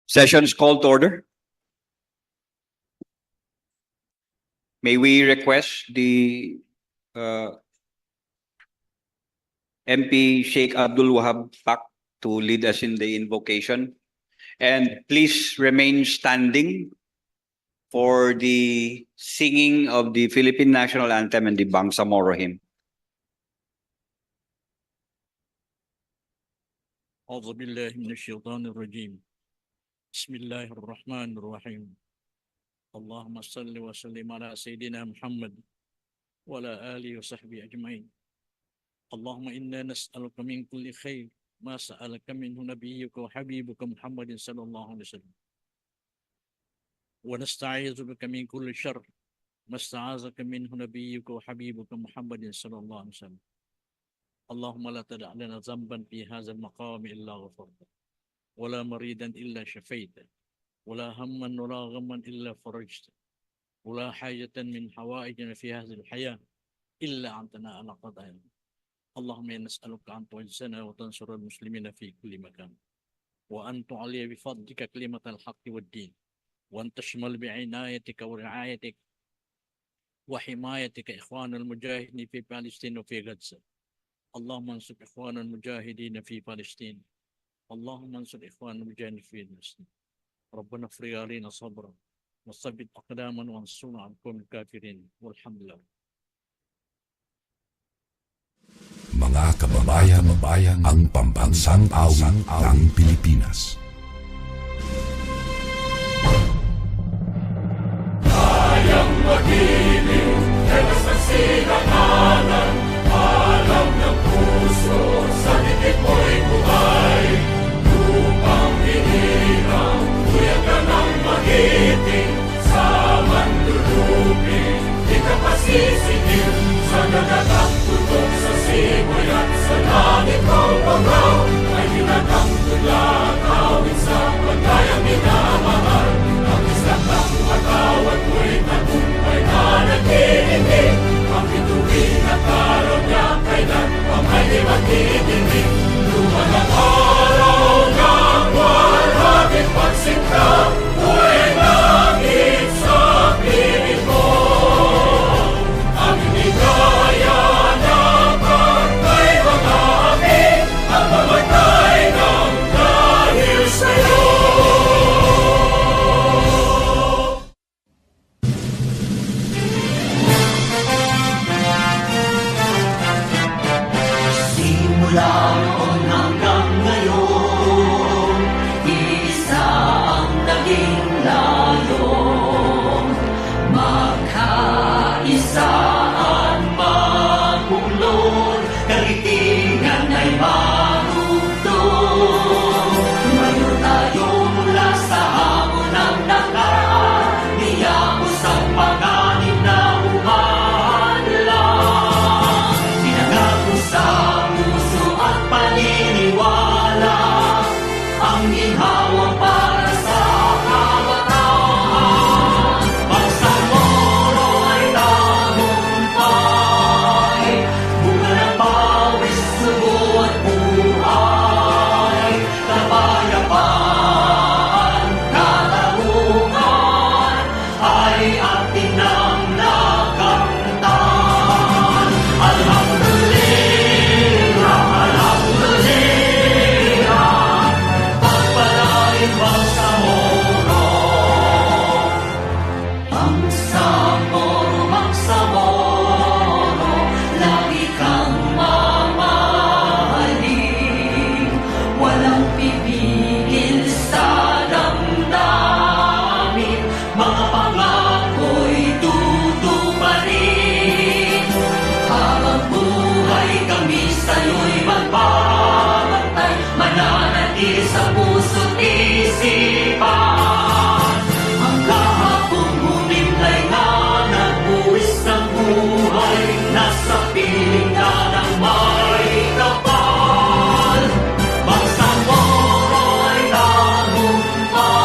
Session is called to order. May we request the MP Sheikh Abdul Wahab Pak to lead us in the invocation. And please remain standing for the singing of the Philippine National Anthem and the Bangsamoro hymn. أعوذ بالله من الشيطان الرجيم بسم الله الرحمن الرحيم اللهم صل وسلم على سيدنا محمد وعلى آله وصحبه أجمعين اللهم إنا نسألك من كل خير ما سألك منه نبيك وحبيبك محمد صلى الله عليه وسلم ونستعيذ بك من كل شر ما استعاذك منه نبيك وحبيبك محمد صلى الله عليه وسلم اللهم لا تدع لنا ذنبا في هذا المقام إلا غفرته ولا مريدا إلا شفيته ولا هما ولا غما إلا فرجته ولا حاجة من حوائجنا في هذه الحياة إلا أنتنا على قضائها اللهم نسألك أن تعزنا وتنصر المسلمين في كل مكان وأن تعلي بفضلك كلمة الحق والدين وأن تشمل بعنايتك ورعايتك وحمايتك إخوان المجاهدين في فلسطين وفي غزة اللهم انصر إخوان المجاهدين في فلسطين اللهم انصر إخوان المجاهدين في فلسطين ربنا افرغ علينا صبرا وثبت أقدامنا وانصرنا على القوم الكافرين والحمد لله. Mga kababayan, ang pambansang awit ng Pilipinas. Kayang magiliw, helas ang sinangalan, alam ng puso, sa dikit mo'y buhay. Lupang hinirang, tuyag ka ng magiting, sa mandulupin, di ka pasisingil, sa dagatang tutok sa simoy at sa langit mong bangaw, ay ginagang tulad, awit sa pagkayang minamahal, ang islang ng matawad mo'y tagumpay na nag-iindig, ang bituin at araw niya kailan pang ay di magdidinig. Luman ang araw ng walhagin pagsinta, buhay langit sa piling mo. Ang hindi kaya na pagkay mga amin, ang mamatay ng dahil sa'yo. Simula noon hanggang ngayon, isa ang naging layon. Magkaisaan makulong, karitingan ay marugtong. Tumayo tayo mula sa hamon ng nakaraan, niyakos ang panganib na umanlang. Pinangako sa puso at paniniwala, ang ginhawa para sa kabataan. Bangsamoro ay tagumpay, bunga ng pawis, sugo at buhay. Kapayapaan, katarungan, ay ating nang nakamtan. Alhamdulillah, alhamdulillah, pagpalain Bangsamoro. Bangsamoro, Bangsamoro, lagi kang mamahalin. Walang pipigil sa damdamin, mga pangako'y tutuparin. Habang buhay kami sa'yo'y magbabantay, mananatili sa puso't isipan. Ang kahapong humimlay na nagbuwis ng buhay, nasa piling na ng may kapal. Bangsamoro ay tagumpay,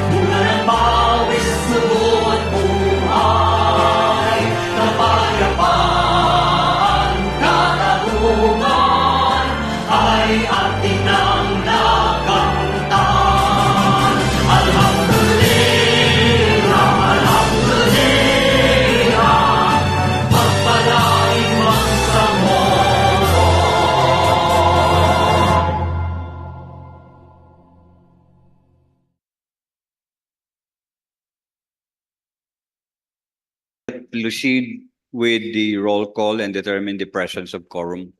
bunga ng pawis, sugo at buhay. Kapayapaan, katarungan, ay ating nang nakamtan. proceed with the roll call and determine the presence of quorum.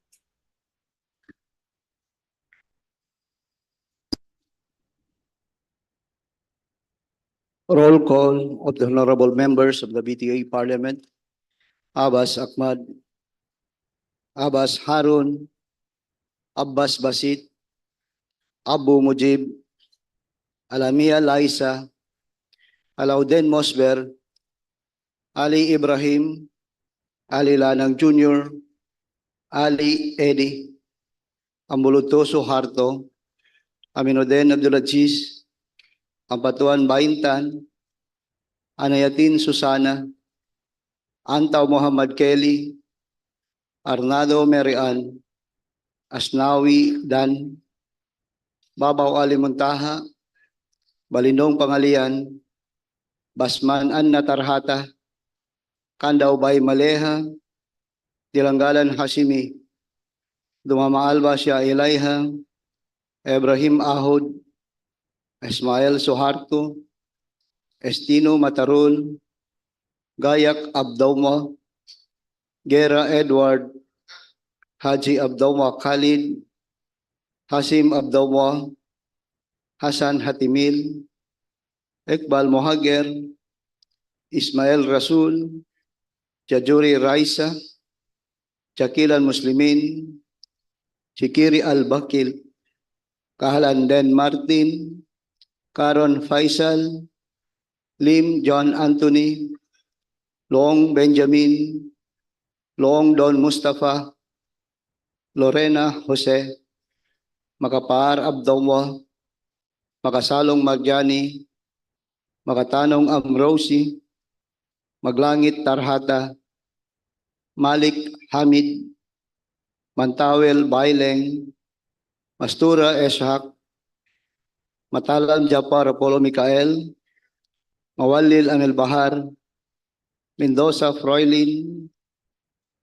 Roll call of the honorable members of the BTA Parliament. Abbas Ahmad, Abbas Harun, Abbas Basit, Abu Mujib, Alamia Laisa, Alauden Mosber, Ali Ibrahim, Ali Lanang Jr., Ali Edi, Ambulutoso Harto, Aminoden Abdulaziz, Ampatuan Baintan, Anayatin Susana, Antaw Muhammad Kelly, Arnado Merian, Asnawi Dan, Babaw Ali Muntaha, Balindong Pangalian, Basman Anna Tarhata, Kandaw Bay Maleha, Dilanggalan Hasimi, Dumama Alba Shia Ilaiha, Ibrahim Ahod, Ismael Suharto, Estino Matarul, Gayak Abdauma, Gera Edward, Haji Abdauma Khalid, Hasim Abdauma, Hasan Hatimil, Iqbal Mohager, Ismail Rasul, Jajuri Raisa, Jakilan Muslimin, Shikiri Al-Bakil, Kahalanden Martin, Karon Faisal, Lim John Anthony, Long Benjamin, Long Don Mustafa, Lorena Jose, Makapar Abdawa, Makasalong Marjani, Makatanong Amrosi, Maglangit Tarhata, Malik Hamid, Mantawel Baileng, Mastura Eshak, Matalam Japar Apollo Mikael, Mawalil Anel Bahar, Mendoza Froilin,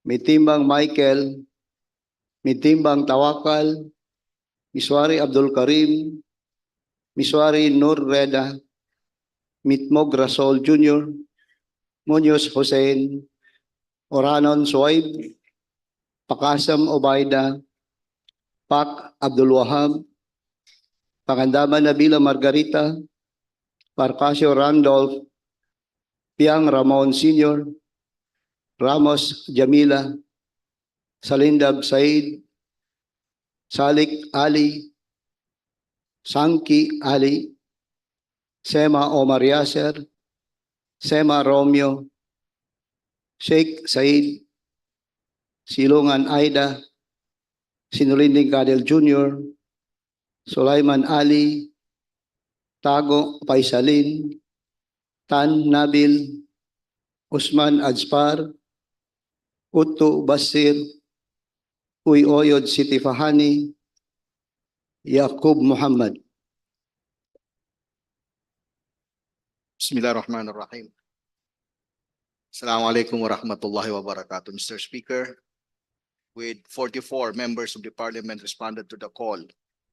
Mitimbang Michael, Mitimbang Tawakal, Miswari Abdul Karim, Miswari Nur Reda, Mitmog Rasol Jr., Munoz Hussein, Oranon Suwaib, Pakasam Obaida, Pak Abdul Wahab, Pakandaman Nabila Margarita, Parcasio Randolph, Piang Ramon Sr., Ramos Jamila, Salindab Said, Salik Ali, Sangki Ali, Sema Omar Yasser, Sema Romeo, Sheikh Said, Silungan Aida, Sinulinding Kadel Jr., Sulaiman Ali, Tago Paisalin, Tan Nabil, Usman Ajpar, Utu Basir, Uy Oyod Siti Fahani, Yaqub Muhammad. Bismillahirrahmanirrahim. Assalamualaikum warahmatullahi wabarakatuh. Mr. Speaker, with 44 members of the Parliament responded to the call,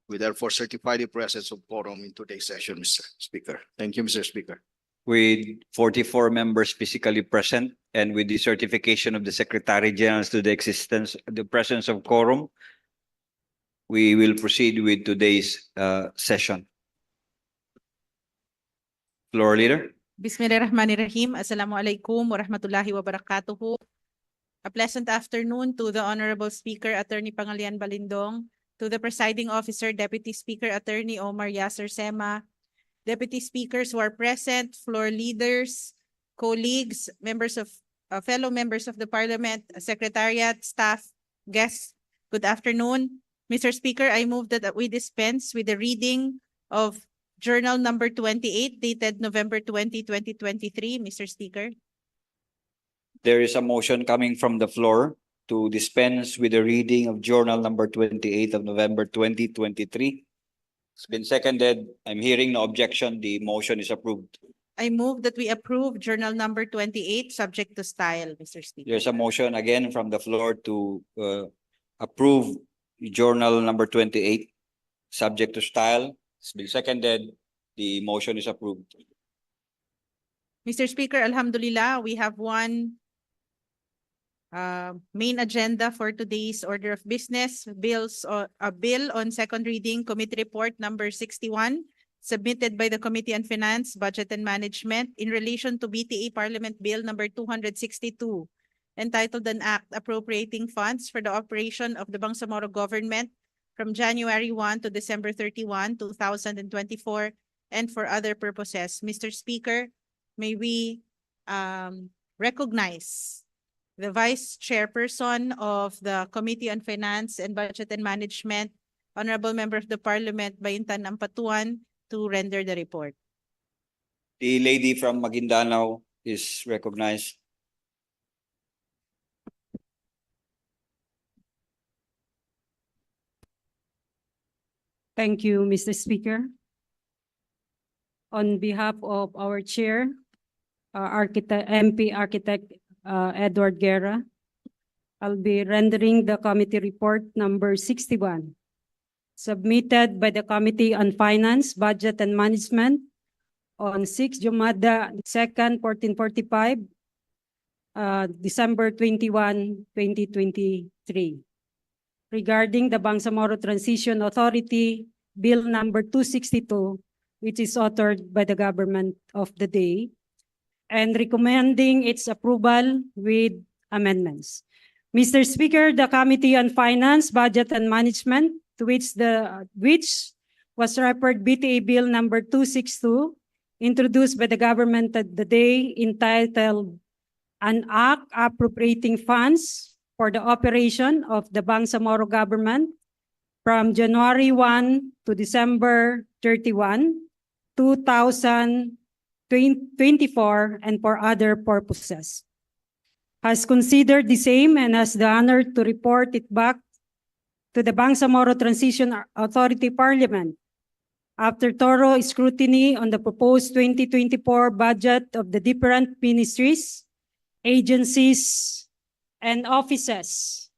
we therefore certify the presence of quorum in today's session, Mr. Speaker. Thank you, Mr. Speaker. With 44 members physically present and with the certification of the Secretary General to the presence of quorum, we will proceed with today's session. Floor Leader. Bismillahirrahmanirrahim. Assalamualaikum warahmatullahi wabarakatuh. A pleasant afternoon to the Honorable Speaker, Attorney Pangalian Balindong, to the Presiding Officer, Deputy Speaker, Attorney Omar Yasser Sema, Deputy Speakers who are present, floor leaders, colleagues, fellow members of the Parliament, Secretariat, staff, guests, good afternoon. Mr. Speaker, I move that we dispense with the reading of Journal number 28, dated November 20, 2023. Mr. Speaker. There is a motion coming from the floor to dispense with the reading of Journal number 28 of November 2023. It's been seconded. I'm hearing no objection. The motion is approved. I move that we approve Journal number 28, subject to style, Mr. Speaker. There's a motion again from the floor to approve Journal number 28, subject to style. It's been seconded. The motion is approved. Mr. Speaker, Alhamdulillah, we have one main agenda for today's order of business, a bill on second reading, committee report number 61, submitted by the Committee on Finance, Budget and Management in relation to BTA Parliament Bill number 262, entitled an act appropriating funds for the operation of the Bangsamoro government from January 1 to December 31, 2024, and for other purposes. Mr. Speaker, may we recognize the Vice Chairperson of the Committee on Finance and Budget and Management, Honorable Member of the Parliament, Bayintan Ampatuan, to render the report. The lady from Maguindanao is recognized. Thank you, Mr. Speaker. On behalf of our chair, MP Architect Edward Guerra, I'll be rendering the committee report number 61, submitted by the Committee on Finance, Budget and Management on 6 Jumada 2nd, 1445, December 21, 2023. Regarding the Bangsamoro Transition Authority Bill number 262, which is authored by the government of the day, and recommending its approval with amendments. Mr. Speaker, the Committee on Finance, Budget and Management, to which was referred BTA Bill number 262, introduced by the government of the day, entitled an act appropriating funds for the operation of the Bangsamoro government from January 1 to December 31, 2024, and for other purposes, has considered the same and has the honor to report it back to the Bangsamoro Transition Authority Parliament after thorough scrutiny on the proposed 2024 budget of the different ministries, agencies, and offices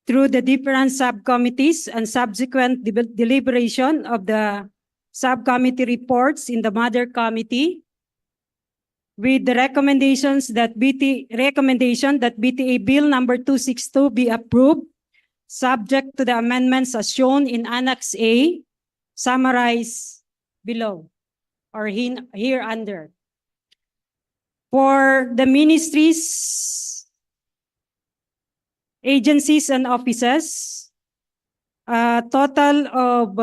through the different subcommittees and subsequent deliberation of the subcommittee reports in the mother committee, with the recommendation that BTA Bill number 262 be approved, subject to the amendments as shown in Annex A, summarized below or here under. For the ministries, agencies, and offices, a total of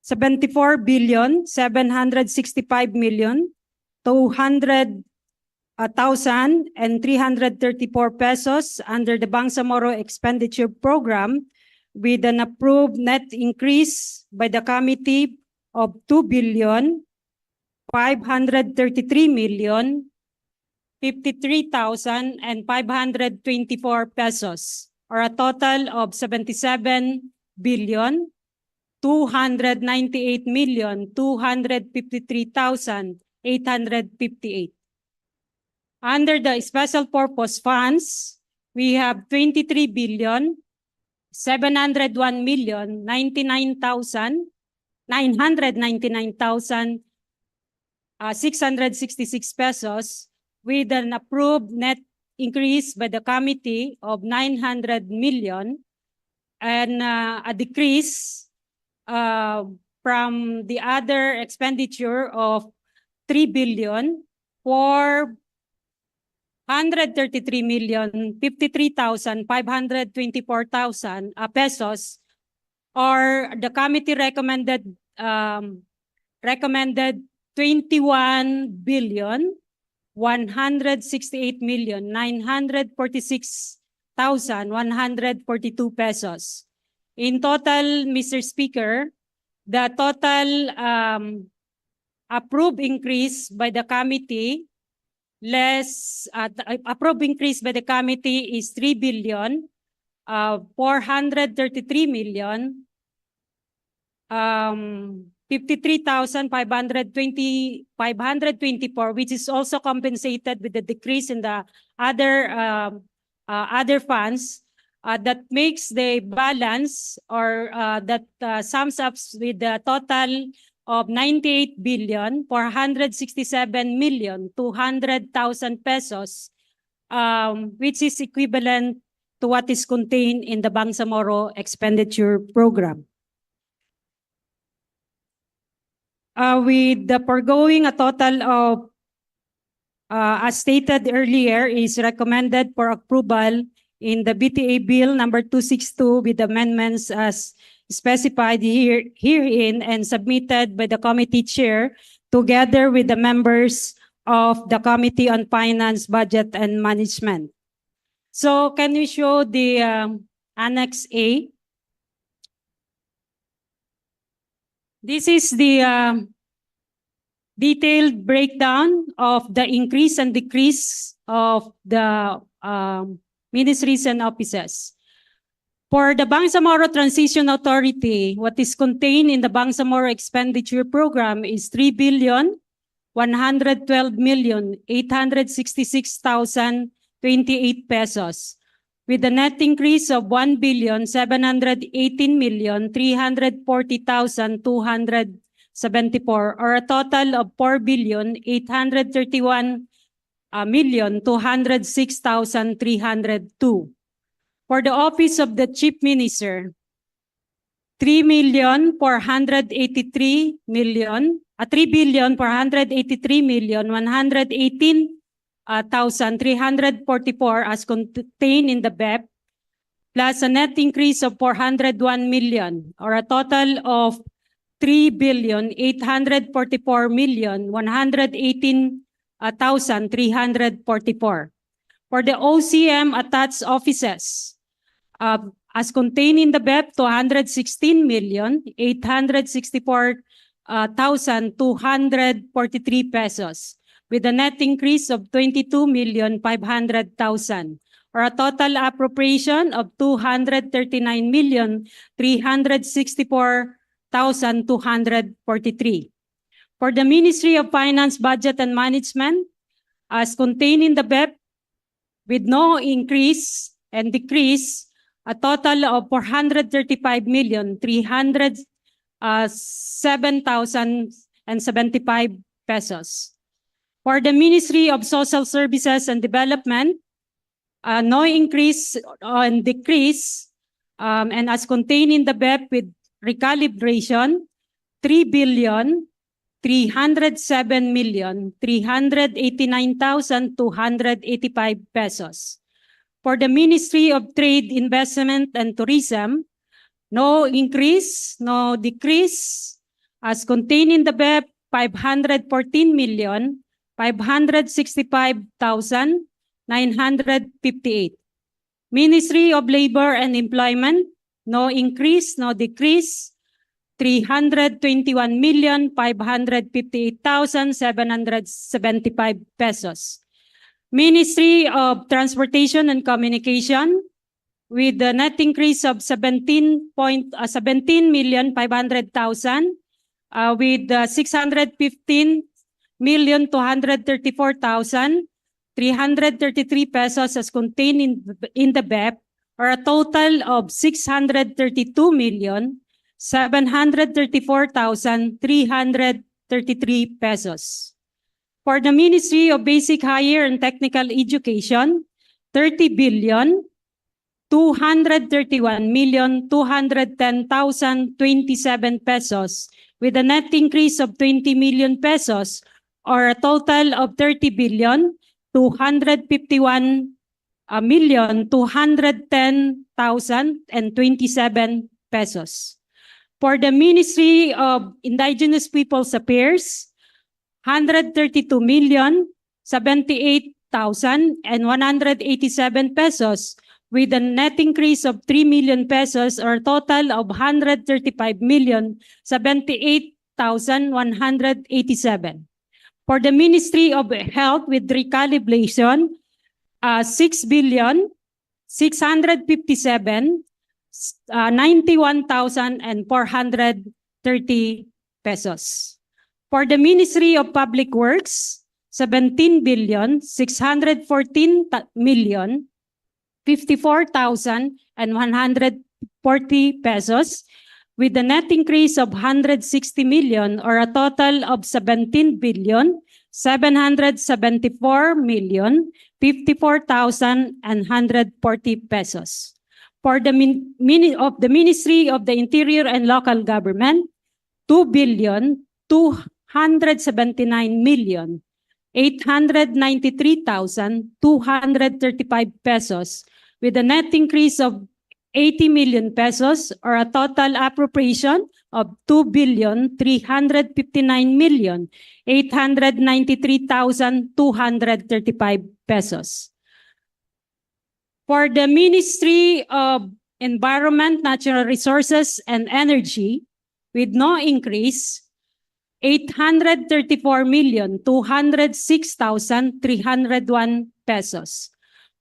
74,765,200,334 pesos under the Bangsamoro Expenditure Program, with an approved net increase by the committee of 2,533,524 pesos, or a total of 77,298,253,858. Under the special purpose funds, we have 23,701,999,666 pesos, with an approved net increase by the committee of 900 million, and a decrease from the other expenditure of 3,433,053,524,000 pesos, or the committee recommended 21,168,946,142 pesos. In total, Mr. Speaker, the total approved increase by the committee is 3,433,053,524, which is also compensated with the decrease in the other funds. That makes the balance, or that sums up with the total of 98,467,200,000 pesos, which is equivalent to what is contained in the Bangsamoro expenditure program. With the foregoing, a total of, as stated earlier, is recommended for approval in the BTA Bill number 262 with amendments as specified herein and submitted by the committee chair together with the members of the Committee on Finance, Budget, and Management. So can we show the Annex A? This is the detailed breakdown of the increase and decrease of the ministries and offices. For the Bangsamoro Transition Authority, what is contained in the Bangsamoro expenditure program is 3,112,866,028 pesos, with a net increase of 1,718,340,274, or a total of 4,831,206,302. For the office of the Chief Minister, 3,483,118,344 as contained in the BEP, plus a net increase of 401 million, or a total of 3,844,118,344. For the OCM attached offices, as contained in the BEP, 216,864,243 pesos, with a net increase of 22,500,000, or a total appropriation of 239,364,243. For the Ministry of Finance, Budget, and Management, as contained in the BEP, with no increase and decrease, a total of 435,307,075 pesos. For the Ministry of Social Services and Development, no increase and decrease, and as contained in the BEP with recalibration, 3,307,389,285 pesos. For the Ministry of Trade, Investment, and Tourism, no increase, no decrease, as contained in the BEP, 514,565,958. Ministry of Labor and Employment, no increase, no decrease, 321,558,775 pesos. Ministry of Transportation and Communication, with the net increase of 17,500,000, with 615,234,333 pesos as contained in the BEP, or a total of 632,734,333 pesos. For the Ministry of Basic Higher and Technical Education, 30,231,210,027 pesos, with a net increase of 20 million pesos, or a total of 30,251,210,027 pesos. For the Ministry of Indigenous Peoples Affairs, 132,078,187 pesos, with a net increase of 3 million pesos, or a total of 135,078,187. For the Ministry of Health with recalibration, 6,657,91,430 pesos. For the Ministry of Public Works, 17,614,054,140 pesos, with a net increase of 160 million or a total of 17 billion 774 million 54,140 pesos. For the Ministry of the Interior and Local Government, 2 billion 279 million 893,235 pesos with a net increase of 80 million pesos or a total appropriation of 2 billion 359 million 893,235 pesos. For the Ministry of Environment, Natural Resources, and Energy, with no increase, 834,206,301 pesos.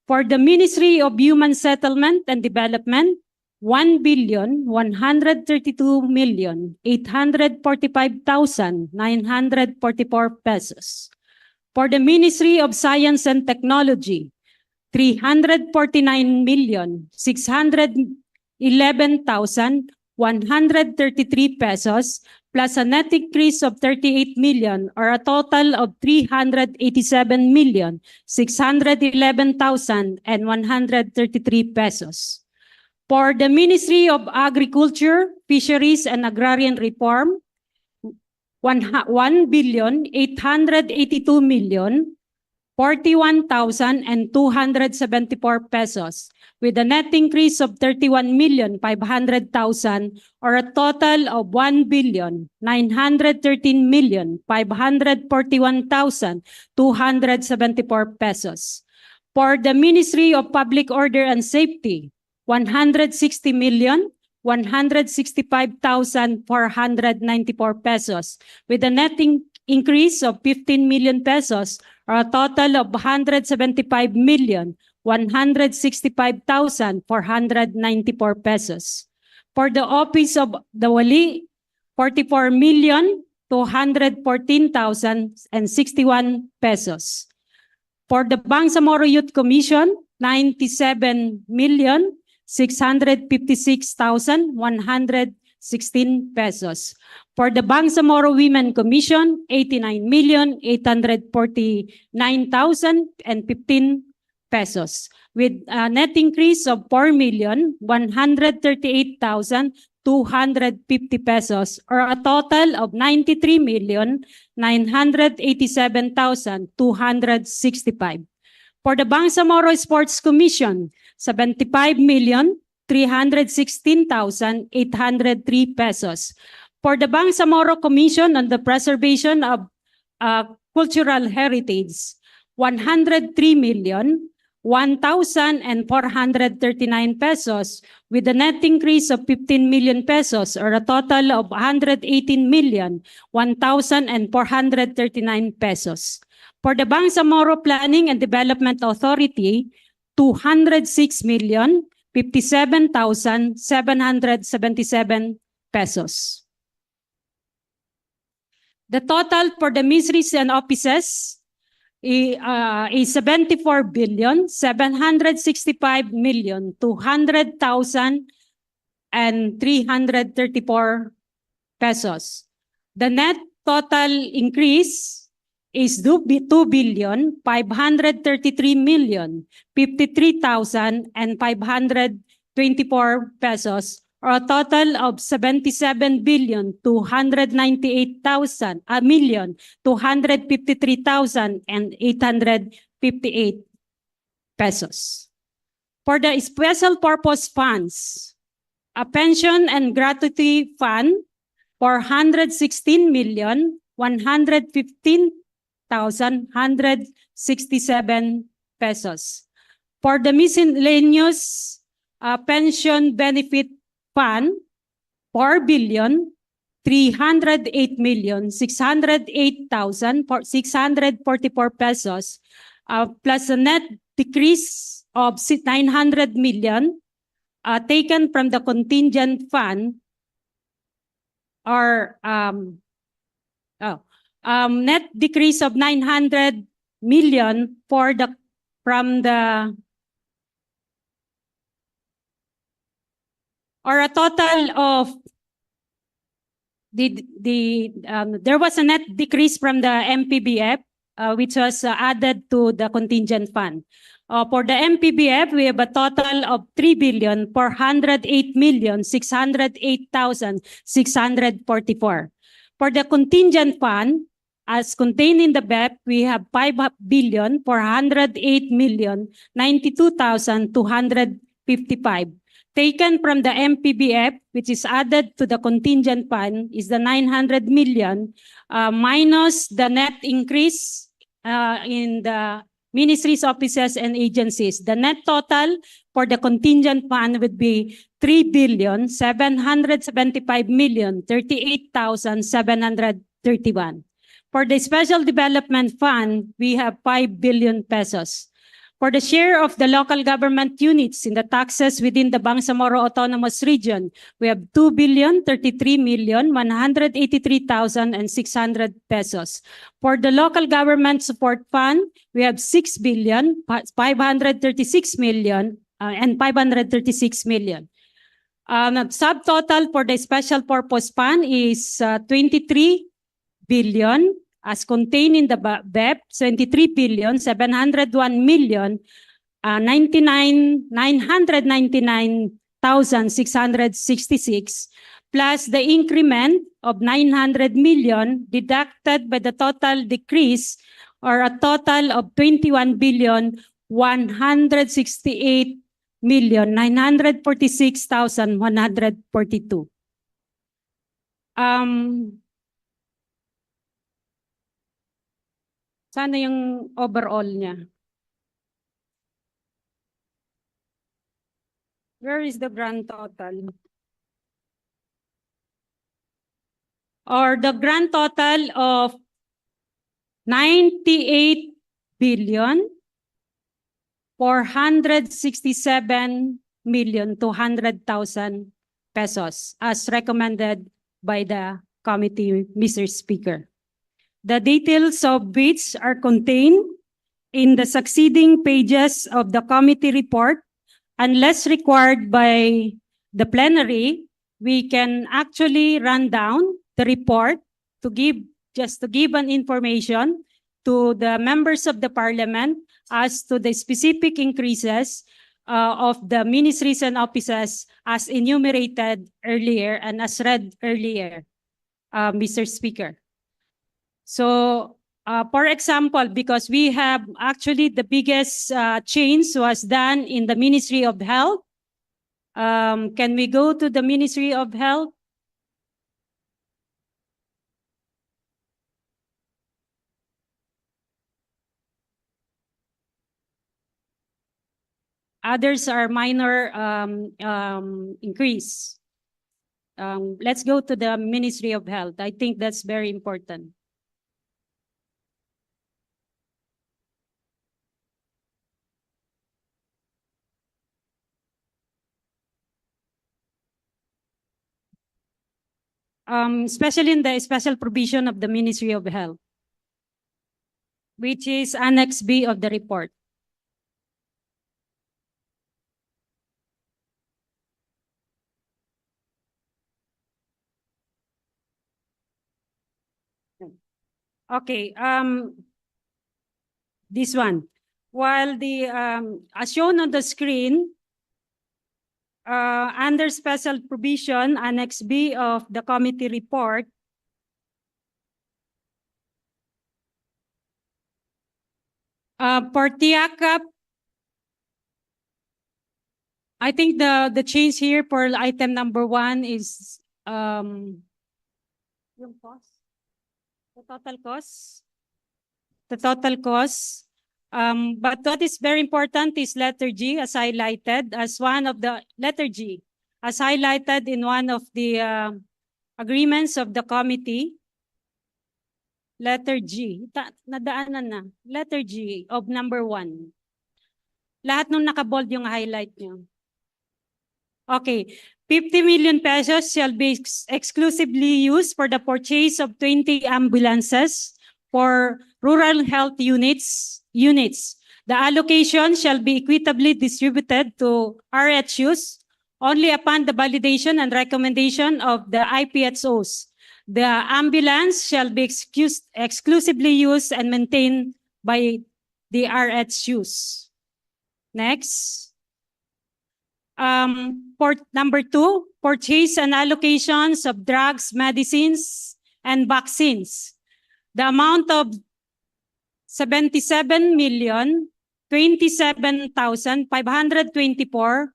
For the Ministry of Human Settlement and Development, 1,132,845,944 pesos. For the Ministry of Science and Technology, 349,611,133 pesos plus a net increase of 38 million or a total of 387,611,133 pesos. For the Ministry of Agriculture, Fisheries, and Agrarian Reform, 1,882,041,274 pesos with a net increase of 31,500,000 or a total of 1,913,541,274 pesos. For the Ministry of Public Order and Safety, 160,165,494 pesos with a net increase of 15 million pesos or a total of 175,165,494 pesos. For the Office of the Wali, 44,214,061 pesos. For the Bangsamoro Youth Commission, 97,656,116 pesos. For the Bangsamoro Women Commission, 89,849,015 pesos with a net increase of 4,138,250 pesos or a total of 93,987,265. For the Bangsamoro Sports Commission, 75,316,803 pesos. For the Bangsamoro Commission on the Preservation of Cultural Heritage, 103,001,439 pesos with a net increase of 15 million pesos or a total of 118,001,439 pesos. For the Bangsamoro Planning and Development Authority, 206,057,777 pesos. The total for the ministries and offices is 74,765,200,334 pesos. The net total increase is 2,533,053,524 pesos or a total of 77,253,858 pesos. For the special purpose funds, a pension and gratuity fund, 416,115,167 pesos. For the miscellaneous pension benefit fund, 4,308,608,644 pesos, plus a net decrease of 900 million taken from the contingent fund, or net decrease of 900 million for the or a total of there was a net decrease from the MPBF, which was added to the contingent fund. For the MPBF, we have a total of 3,408,608,644. For the contingent fund, as contained in the BEP, we have 5,408,092,255. Taken from the MPBF, which is added to the contingent fund, is the 900 million, minus the net increase in the ministries, offices, and agencies. The net total for the contingent fund would be 3,775,038,731. For the special development fund, we have 5 billion pesos. For the share of the local government units in the taxes within the Bangsamoro Autonomous Region, we have 2,033,183,600 pesos. For the local government support fund, we have 6,536,000,000 and 536 million. Subtotal for the special purpose fund is 23 billion. As contained in the BEP, 23,701,999,666, plus the increment of 900 million deducted by the total decrease, or a total of 21,168,946,142. Sana yung overall niya. Where is the grand total? Or the grand total of 98,467,200,000 pesos as recommended by the committee, Mr. Speaker. The details of which are contained in the succeeding pages of the committee report. Unless required by the plenary, we can actually run down the report to give an information to the members of the parliament as to the specific increases of the ministries and offices as enumerated earlier and as read earlier, Mr. Speaker. So, for example, because we have actually the biggest change was done in the Ministry of Health. Can we go to the Ministry of Health? Others are minor increase. Let's go to the Ministry of Health. I think that's very important. Especially in the special provision of the Ministry of Health, which is Annex B of the report. Okay, this one. While the, as shown on the screen, under special provision, Annex B of the committee report, for TIACAP, I think the change here for item number 1 is yung cost, the total cost. But what is very important is letter G as highlighted as one of the letter G as highlighted in one of the agreements of the committee. Letter G, nadaanan na. Letter G of number 1. Lahat nung nakabold yung highlight nyo. Okay, 50 million pesos shall be exclusively used for the purchase of 20 ambulances for rural health units. The allocation shall be equitably distributed to RHUs only upon the validation and recommendation of the IPHOs. The ambulance shall be exclusively used and maintained by the RHUs. Next. Number 2, purchase and allocations of drugs, medicines, and vaccines. The amount of 77,027,524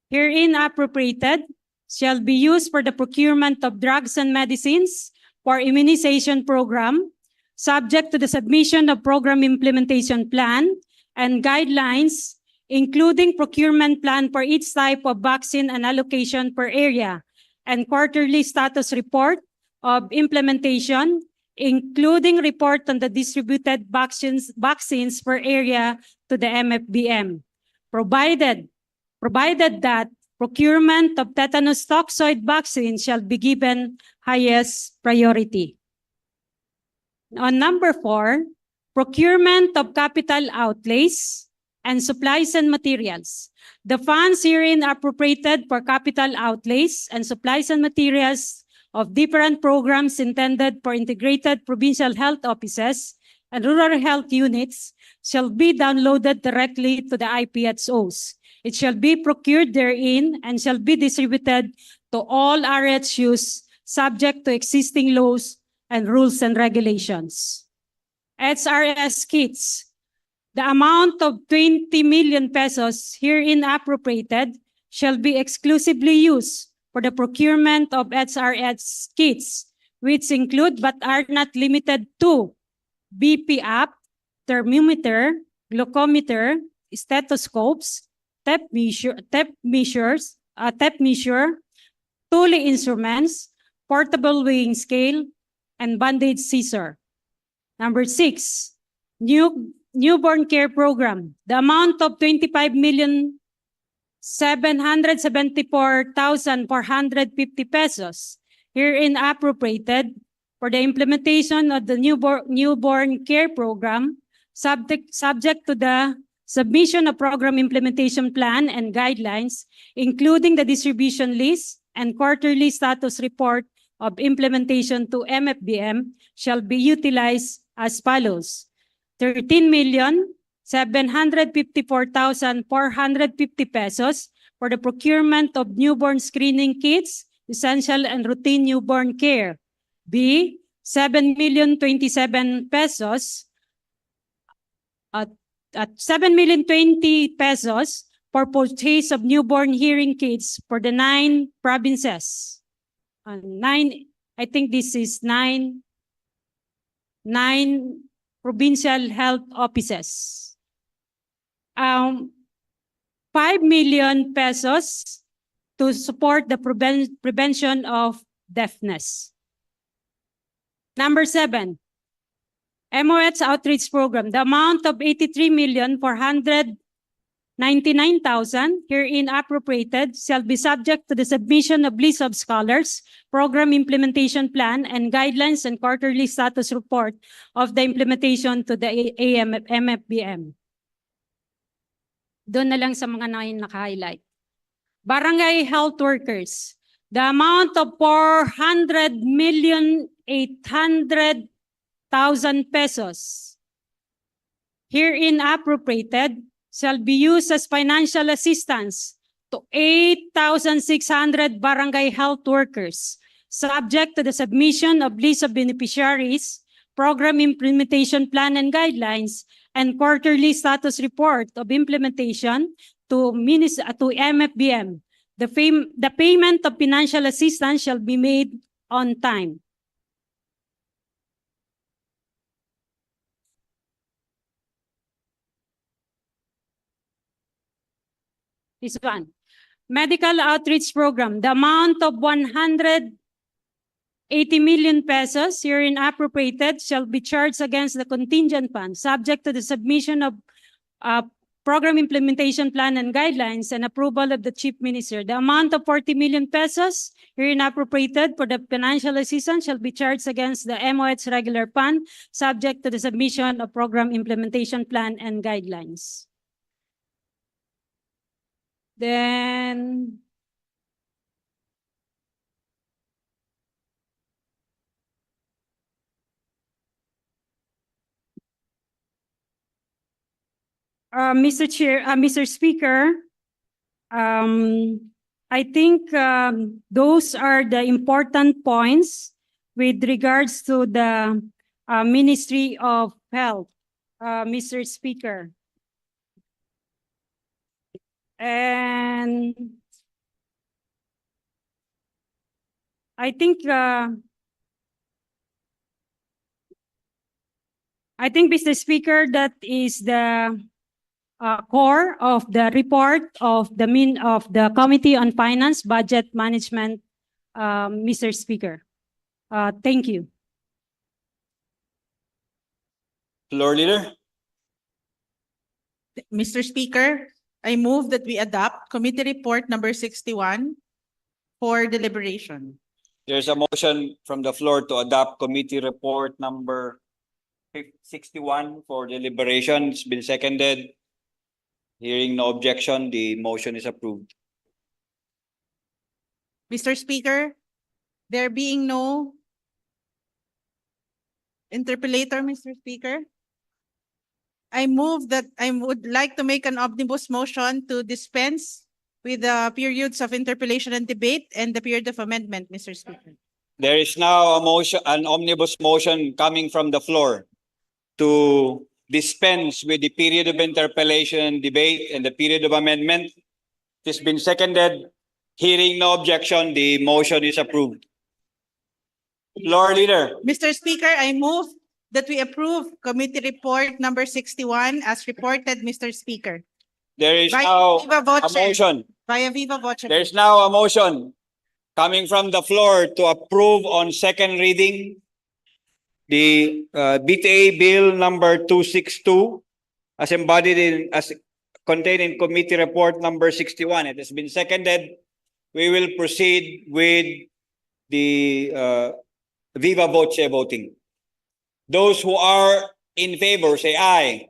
herein appropriated shall be used for the procurement of drugs and medicines for immunization program, subject to the submission of program implementation plan and guidelines, including procurement plan for each type of vaccine and allocation per area, and quarterly status report of implementation, including report on the distributed vaccines per area to the MFBM, provided that procurement of tetanus toxoid vaccine shall be given highest priority. On number 4, procurement of capital outlays and supplies and materials. The funds herein appropriated for capital outlays and supplies and materials of different programs intended for integrated provincial health offices and rural health units shall be downloaded directly to the IPHOs. It shall be procured therein and shall be distributed to all RHUs subject to existing laws and rules and regulations. HRS kits. The amount of 20 million pesos herein appropriated shall be exclusively used for the procurement of HRS kits, which include but are not limited to BP app, thermometer, glucometer, stethoscopes, tape measure, Thule instruments, portable weighing scale, and bandage scissor. Number 6, newborn care program. The amount of 25,774,450 pesos herein appropriated for the implementation of the newborn care program, subject to the submission of program implementation plan and guidelines, including the distribution list and quarterly status report of implementation to MFBM, shall be utilized as follows: 13,754,450 pesos for the procurement of newborn screening kits, essential and routine newborn care. B, 7,027,000 pesos at 7,020,000 pesos for purchase of newborn hearing kits for the 9 provinces. 9, I think this is 9 provincial health offices. 5 million pesos to support the prevention of deafness. Number 7, MOH outreach program. The amount of 83,499,000 herein appropriated shall be subject to the submission of list of scholars, program implementation plan, and guidelines and quarterly status report of the implementation to the MFBM. Doon na lang sa mga naka-highlight. Barangay health workers. The amount of 400,800,000 pesos herein appropriated shall be used as financial assistance to 8,600 barangay health workers, subject to the submission of list of beneficiaries, program implementation plan and guidelines, and quarterly status report of implementation to MFBM. The payment of financial assistance shall be made on time. This one. Medical outreach program. The amount of 180 million pesos herein appropriated shall be charged against the contingent fund, subject to the submission of program implementation plan and guidelines and approval of the Chief Minister. The amount of 40 million pesos herein appropriated for the financial assistance shall be charged against the MOH regular fund, subject to the submission of program implementation plan and guidelines. Then Mr. Speaker, I think those are the important points with regards to the Ministry of Health, Mr. Speaker. And I think, Mr. Speaker, that is the core of the report of the Committee on Finance Budget Management, Mr. Speaker. Thank you. Floor leader. Mr. Speaker, I move that we adopt Committee Report number 61 for deliberation. There's a motion from the floor to adopt committee report number 61 for deliberation. It's been seconded. Hearing no objection, the motion is approved. Mr. Speaker, there being no interpellator, Mr. Speaker, I move that I would like to make an omnibus motion to dispense with the periods of interpellation and debate and the period of amendment, Mr. Speaker. There is now a motion, an omnibus motion coming from the floor to dispense with the period of interpellation and debate and the period of amendment. It has been seconded. Hearing no objection, the motion is approved. Floor leader. Mr. Speaker, I move that we approve Committee Report number 61 as reported, Mr. Speaker. There is Via now viva a voce. motion. Via viva voce. There's now a motion coming from the floor to approve on second reading the BTA Bill number 262 as embodied as contained in Committee Report number 61. It has been seconded. We will proceed with the viva voce voting. Those who are in favor say aye.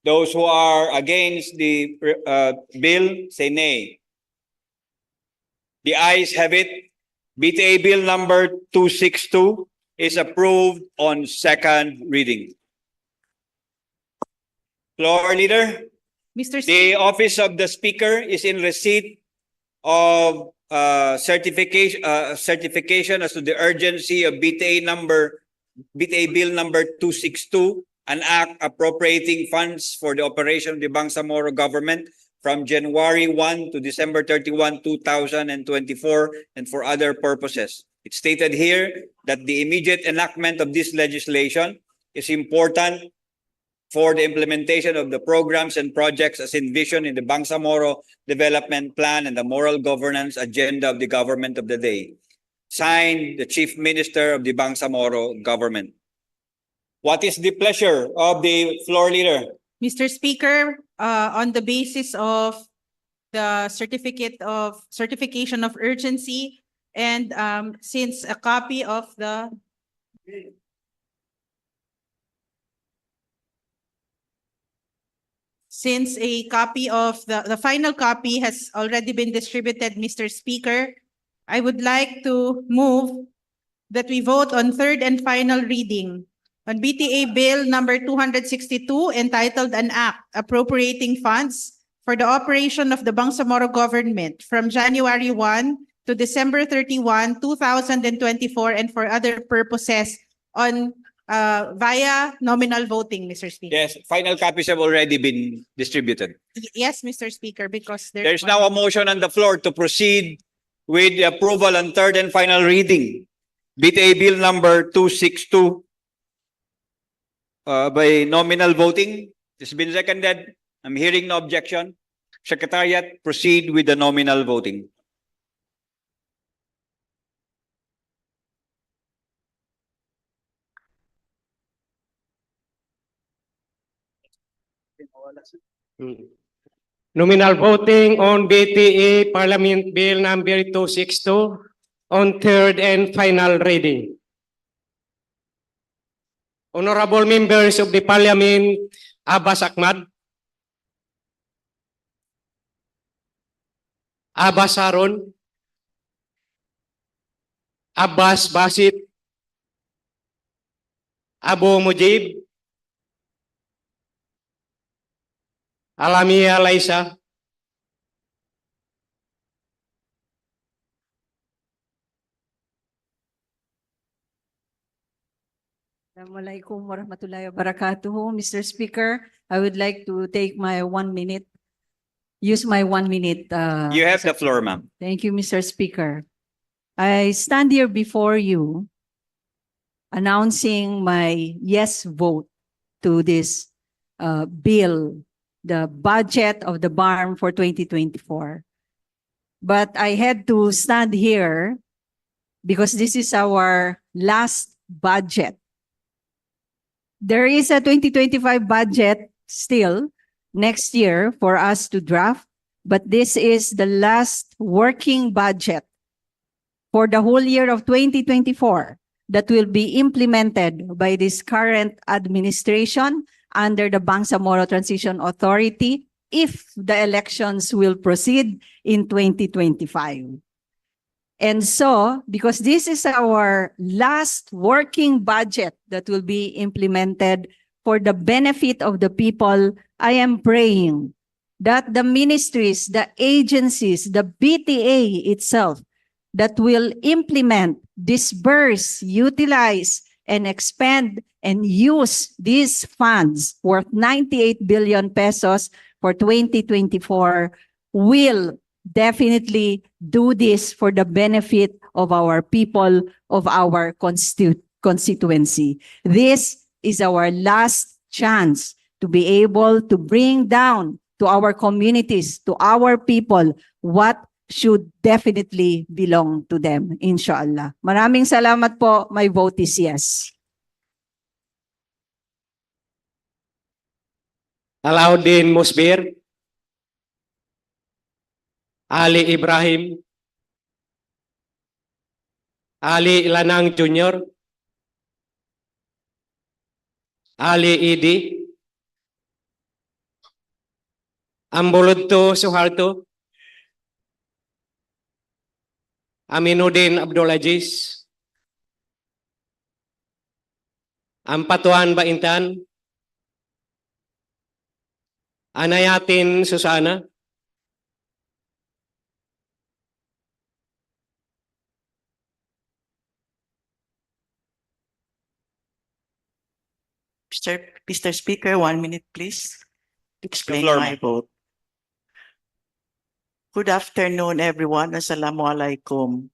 Those who are against the bill say nay. The ayes have it. BTA Bill number 262 is approved on second reading. Floor leader. Mr. The office of the speaker is in receipt of certification as to the urgency of BTA Bill number 262, an act appropriating funds for the operation of the Bangsamoro government from January 1 to December 31, 2024, and for other purposes. It's stated here that the immediate enactment of this legislation is important for the implementation of the programs and projects as envisioned in the Bangsamoro Development Plan and the Moral Governance Agenda of the Government of the Day. Signed, the Chief Minister of the Bangsamoro Government. What is the pleasure of the floor leader? Mr. Speaker, on the basis of the certification of urgency and since a copy of the final copy has already been distributed, Mr. Speaker, I would like to move that we vote on third and final reading on BTA Bill number 262 entitled An Act Appropriating Funds for the Operation of the Bangsamoro Government from January 1 to December 31, 2024 and for other purposes on via nominal voting, Mr. Speaker. Yes, final copies have already been distributed. Yes, Mr. Speaker, because There's now a motion on the floor to proceed with the approval on third and final reading. BTA Bill number 262 by nominal voting. It's been seconded. I'm hearing no objection. Secretariat, proceed with the nominal voting. Nominal voting on BTA Parliament Bill number 262 on third and final reading. Honorable members of the Parliament, Abbas Ahmad, Abbas Haron, Abbas Basit, Abu Mujib, Alamia Laisa, Assalamualaikum warahmatullahi wabarakatuh. Mr. Speaker, I would like to take my 1 minute, use my 1 minute. You have the floor, ma'am. Thank you, Mr. Speaker. I stand here before you announcing my yes vote to this bill, the budget of the BARM for 2024. But I had to stand here because this is our last budget. There is a 2025 budget still next year for us to draft, but this is the last working budget for the whole year of 2024 that will be implemented by this current administration under the Bangsamoro Transition Authority if the elections will proceed in 2025. And so, because this is our last working budget that will be implemented for the benefit of the people, I am praying that the ministries, the agencies, the BTA itself that will implement, disburse, utilize, and expend and use these funds worth 98 billion pesos for 2024 will definitely do this for the benefit of our people, of our constituency. This is our last chance to be able to bring down to our communities, to our people, what should definitely belong to them, inshallah. Maraming salamat po. My vote is yes. Alauddin Musbir, Ali Ibrahim, Ali Lanang Jr., Ali Idi, Ambuludto Suharto, Aminuddin Abdul Aziz, Ampatuan Baintan, Anayatin Susana, Mr. Speaker, 1 minute, please. To explain floor, my ma'am. vote. Good afternoon, everyone. Assalamualaikum.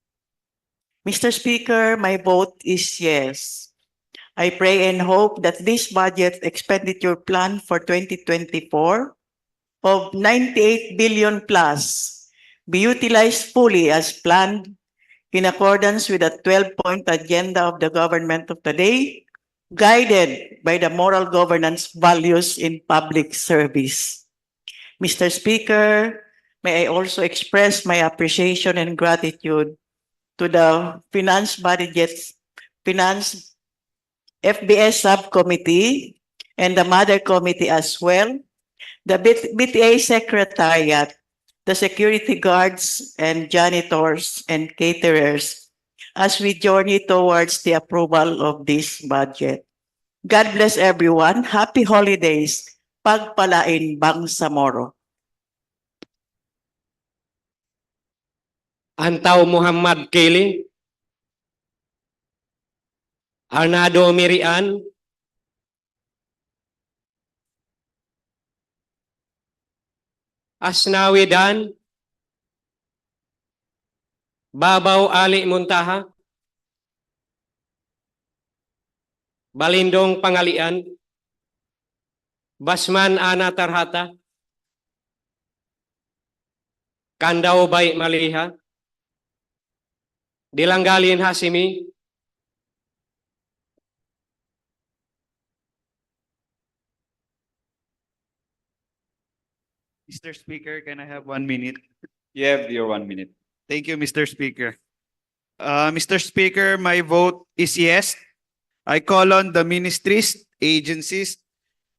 Mr. Speaker, my vote is yes. I pray and hope that this budget expenditure plan for 2024 of 98 billion plus be utilized fully as planned in accordance with the 12-point agenda of the government of today, guided by the moral governance values in public service. Mr. Speaker, may I also express my appreciation and gratitude to the Finance FBS Subcommittee and the Mother Committee as well, the BTA Secretariat, the security guards and janitors and caterers as we journey towards the approval of this budget. God bless everyone. Happy holidays. Pagpalain Bangsamoro. Antaw Muhammad Kili, Arnado Mirian, Asnawidan, Babaw Ali Muntaha, Balindong Pangalian, Basman Ana Tarhata, Kandaw Bay Maliha, Dilanggalin Hasimi, Mr. Speaker, can I have 1 minute? You have your 1 minute. Thank you, Mr. Speaker. Mr. Speaker, my vote is yes. I call on the ministries, agencies,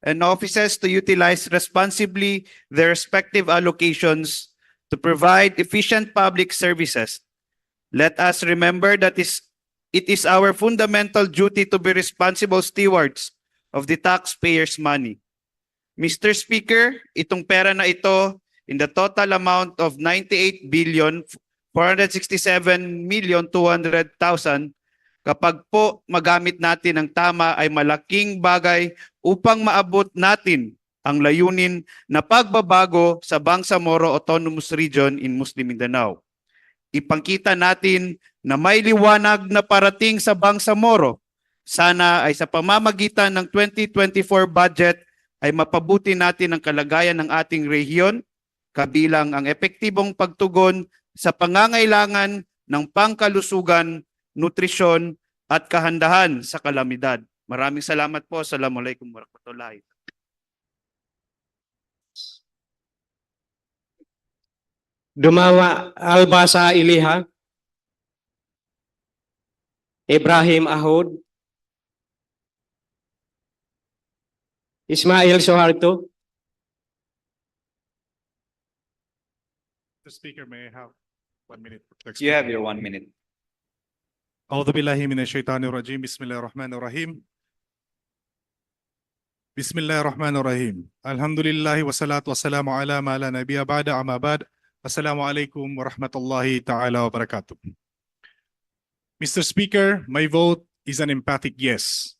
and offices to utilize responsibly their respective allocations to provide efficient public services. Let us remember that it is our fundamental duty to be responsible stewards of the taxpayers' money. Mr. Speaker, itong pera na ito in the total amount of 98,467,200,000 kapag po magamit natin ng tama ay malaking bagay upang maabot natin ang layunin na pagbabago sa Bangsamoro Autonomous Region in Muslim Mindanao. Ipangkita natin na may liwanag na parating sa Bangsamoro. Sana ay sa pamamagitan ng 2024 budget ay mapabuti natin ang kalagayan ng ating rehiyon, kabilang ang epektibong pagtugon sa pangangailangan ng pangkalusugan, nutrisyon at kahandahan sa kalamidad. Maraming salamat po. Assalamualaikum warahmatullahi. Dumawa Albasa Iliha, Ibrahim Ahod, Ismail Soharto. Mr. Speaker, may I have 1 minute? You have your 1 minute. أعوذ بالله من الشيطان الرجيم بسم الله الرحمن الرحيم بسم الله الرحمن الرحيم الحمد لله والصلاة والسلام على ما لا نبي بعد أما بعد السلام عليكم ورحمة الله تعالى وبركاته. Mr. Speaker, my vote is an emphatic yes.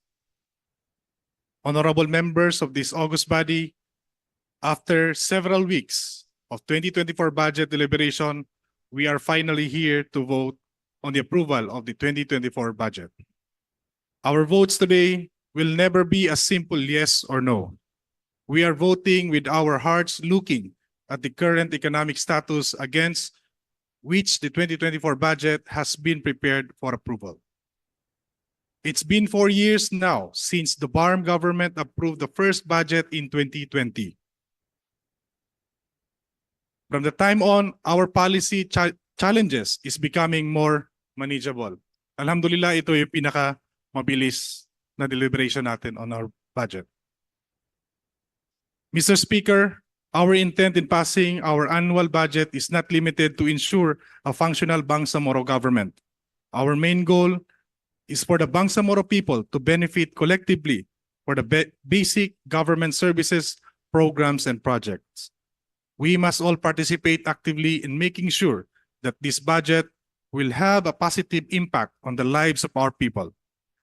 Honorable members of this august body, after several weeks of 2024 budget deliberation, we are finally here to vote on the approval of the 2024 budget. Our votes today will never be a simple yes or no. We are voting with our hearts looking at the current economic status against which the 2024 budget has been prepared for approval. It's been 4 years now since the BARM government approved the first budget in 2020. From the time on, our policy challenges is becoming more manageable. Alhamdulillah, ito yung pinaka-mabilis na deliberation natin on our budget. Mr. Speaker, our intent in passing our annual budget is not limited to ensure a functional Bangsamoro government. Our main goal is for the Bangsamoro people to benefit collectively for the basic government services, programs, and projects. We must all participate actively in making sure that this budget will have a positive impact on the lives of our people,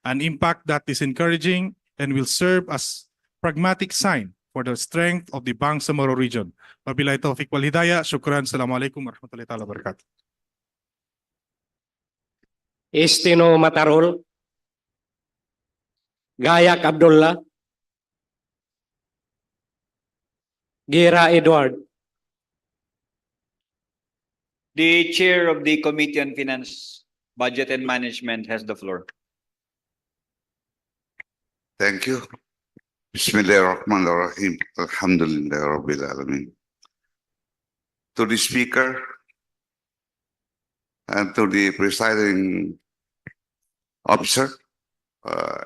an impact that is encouraging and will serve as pragmatic sign for the strength of the Bangsamoro region. Wabillahi taufiq wal hidayah. Shukran. Assalamualaikum warahmatullahi wabarakatuh. Estino Matarol, Gayak Abdullah, Gira Edward. The chair of the Committee on Finance, Budget and Management has the floor. Thank you. Bismillahirrahmanirrahim. Alhamdulillah Rabbil Alamin. To the Speaker and to the presiding officer,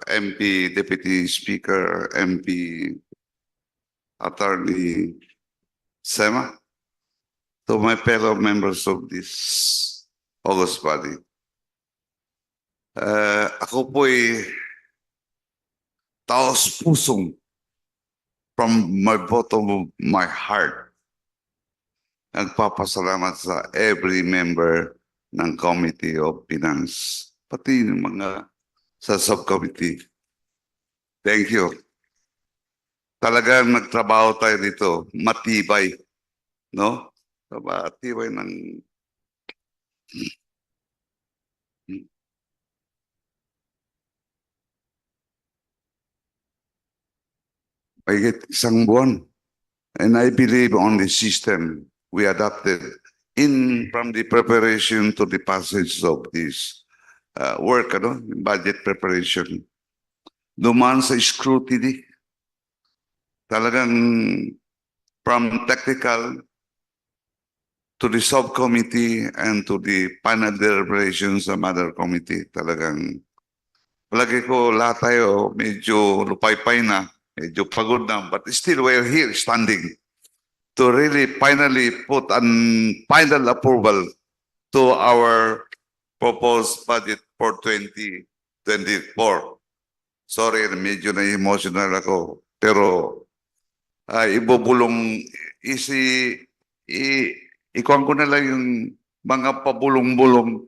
MP, Deputy Speaker, MP, Attorney Sema, to my fellow members of this august body. Ako po'y taos pusong from my bottom of my heart. Nagpapasalamat sa every member ng Committee of Finance, pati ng mga sa subcommittee. Thank you. Talagang nagtrabaho tayo dito, matibay, no? Matibay ng mahigit isang buwan. And I believe on the system we adopted from the preparation to the passage of this work, budget preparation. Dumaan sa scrutiny. Talagang from technical to the subcommittee and to the final deliberations sa other committee. Talagang palagi ko lahat tayo medyo lupay-pay na, medyo pagod na, but still we're here standing to really finally put an final approval to our proposed budget for 2024. Sorry, medyo na-emotional ako. Pero ibubulong, ikuhan ko na lang yung mga pabulong-bulong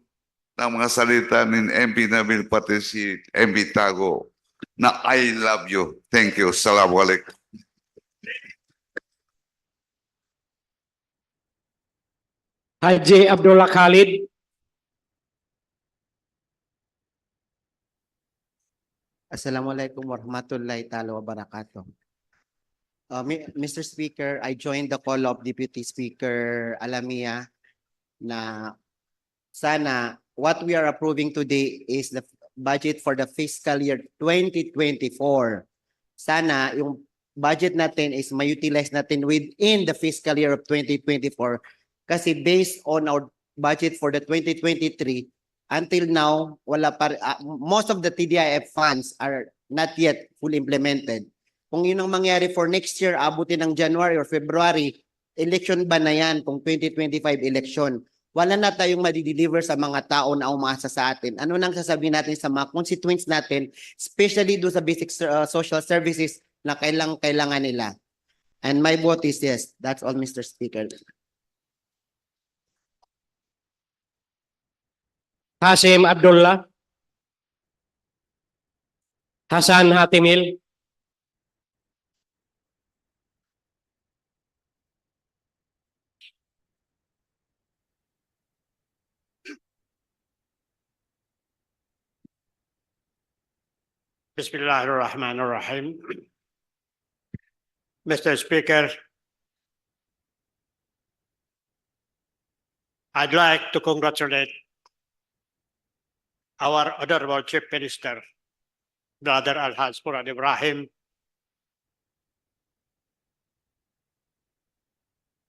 ng mga salita ni MP Nabil pati si MP Tago na I love you. Thank you. Assalamualaikum. Haji Abdullah Khalid. Assalamualaikum warahmatullahi taala wabarakatuh. Mr. Speaker, I joined the call of Deputy Speaker Alamia na sana what we are approving today is the budget for the fiscal year 2024. Sana yung budget natin is ma-utilize natin within the fiscal year of 2024 kasi based on our budget for the 2023 until now wala pa most of the TDIF funds are not yet fully implemented. Kung yun ang mangyari for next year, abutin ng January or February, election ba na yan kung 2025 election? Wala na tayong madideliver sa mga tao na umasa sa atin. Ano nang sasabihin natin sa mga constituents natin, especially do sa basic social services na kailangan nila? And my vote is yes. That's all, Mr. Speaker. Hasim Abdullah. Hasan Hatimil. Bismillahirrahmanirrahim. Mr. Speaker, I'd like to congratulate our Honorable Chief Minister, Brother Al-Haj Murad Ibrahim,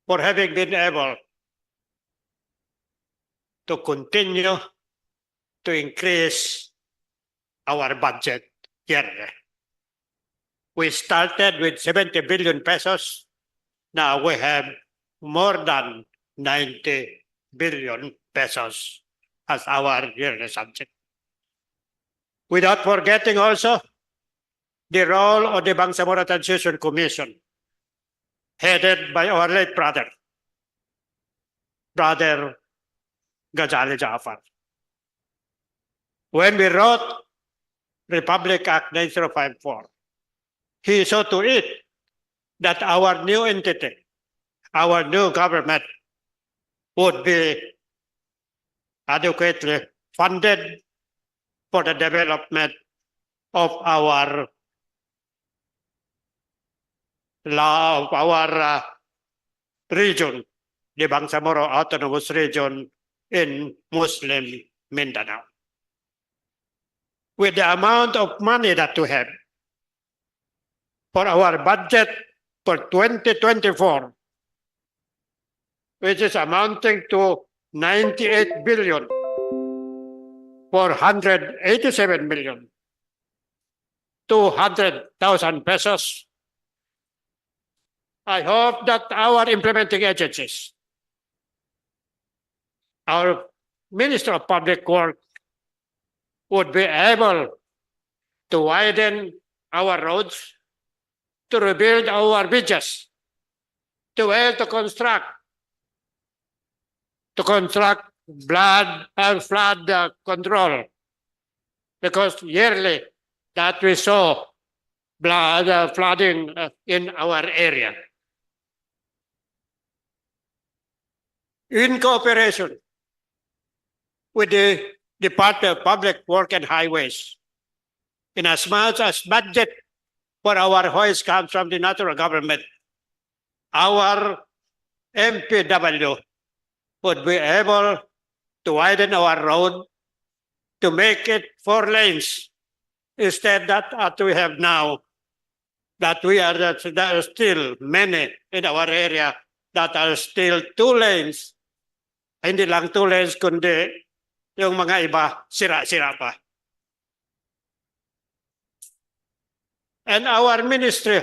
for having been able to continue to increase our budget yearly. We started with 70 billion pesos. Now we have more than 90 billion pesos as our yearly subject. Without forgetting also the role of the Bangsamoro Transition Commission, headed by our late brother, Brother Ghazali Jafar. When we wrote Republic Act 9054, he saw to it that our new entity, our new government would be adequately funded for the development of our region, the Bangsamoro Autonomous Region in Muslim Mindanao. With the amount of money that we have for our budget for 2024, which is amounting to 98 billion 487 million 200,000 pesos. I hope that our implementing agencies, our Minister of Public Works, would be able to widen our roads, to rebuild our bridges, to be able to construct flood control, because yearly that we saw flooding in our area. In cooperation with the Department of Public Works and Highways, in as much as budget for our highways comes from the national government, our MPW would be able to widen our road, to make it 4 lanes, instead that we have now, that there are still many in our area that are still 2 lanes. Hindi lang 2 lanes, kundi yung mga iba, sira-sira pa. And our Ministry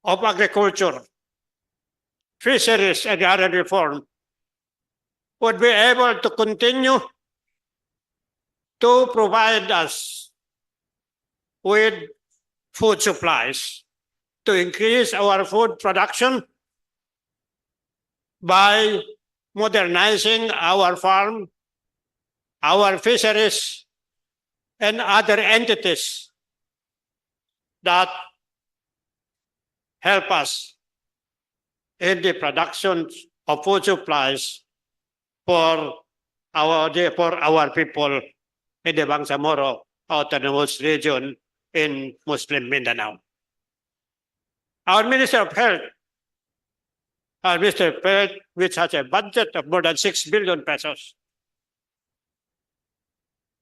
of Agriculture, Fisheries and Agrarian Reform would be able to continue to provide us with food supplies to increase our food production by modernizing our farm, our fisheries, and other entities that help us in the production of food supplies for our people in the Bangsamoro Autonomous Region in Muslim Mindanao. Our Minister of Health, which has a budget of more than 6 billion pesos,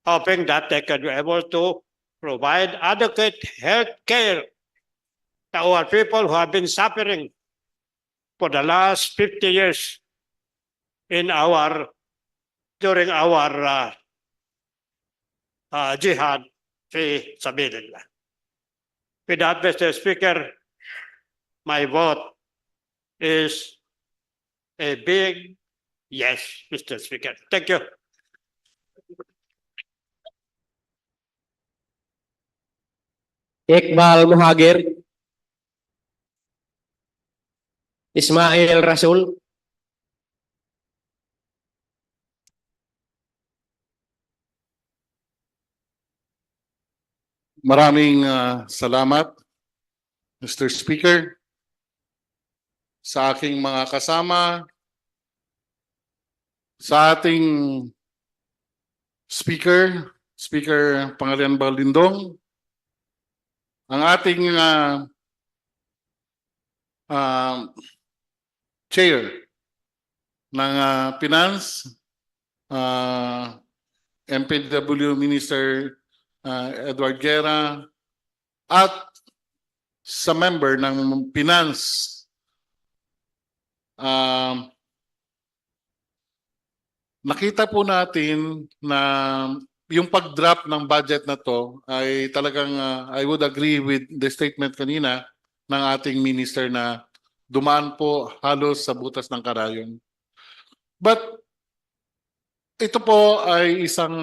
hoping that they can be able to provide adequate health care to our people who have been suffering for the last 50 years during our jihad fi sabilillah. With that, Mr. Speaker, my vote is a big yes, Mr. Speaker. Thank you. Iqbal Muhagir, Ismail Rasul, Maraming salamat, Mr. Speaker, sa aking mga kasama, sa ating Speaker Pangalian Balindong, ang ating Chair ng Finance, MPW Minister Edward Guerra, at sa member ng Finance, nakita po natin na yung pag-drop ng budget na to ay talagang I would agree with the statement kanina ng ating minister na dumaan po halos sa butas ng karayon. But ito po ay isang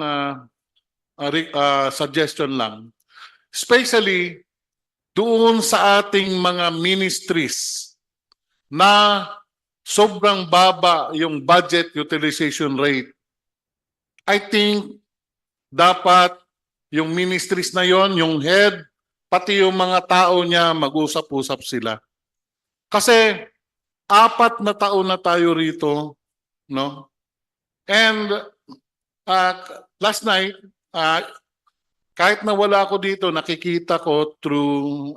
suggestion lang. Especially doon sa ating mga ministries na sobrang baba yung budget utilization rate. I think dapat yung ministries na yon, yung head, pati yung mga tao niya, mag-usap-usap sila. Kasi 4 na taon na tayo rito, no? And last night, kahit na wala ako dito, nakikita ko through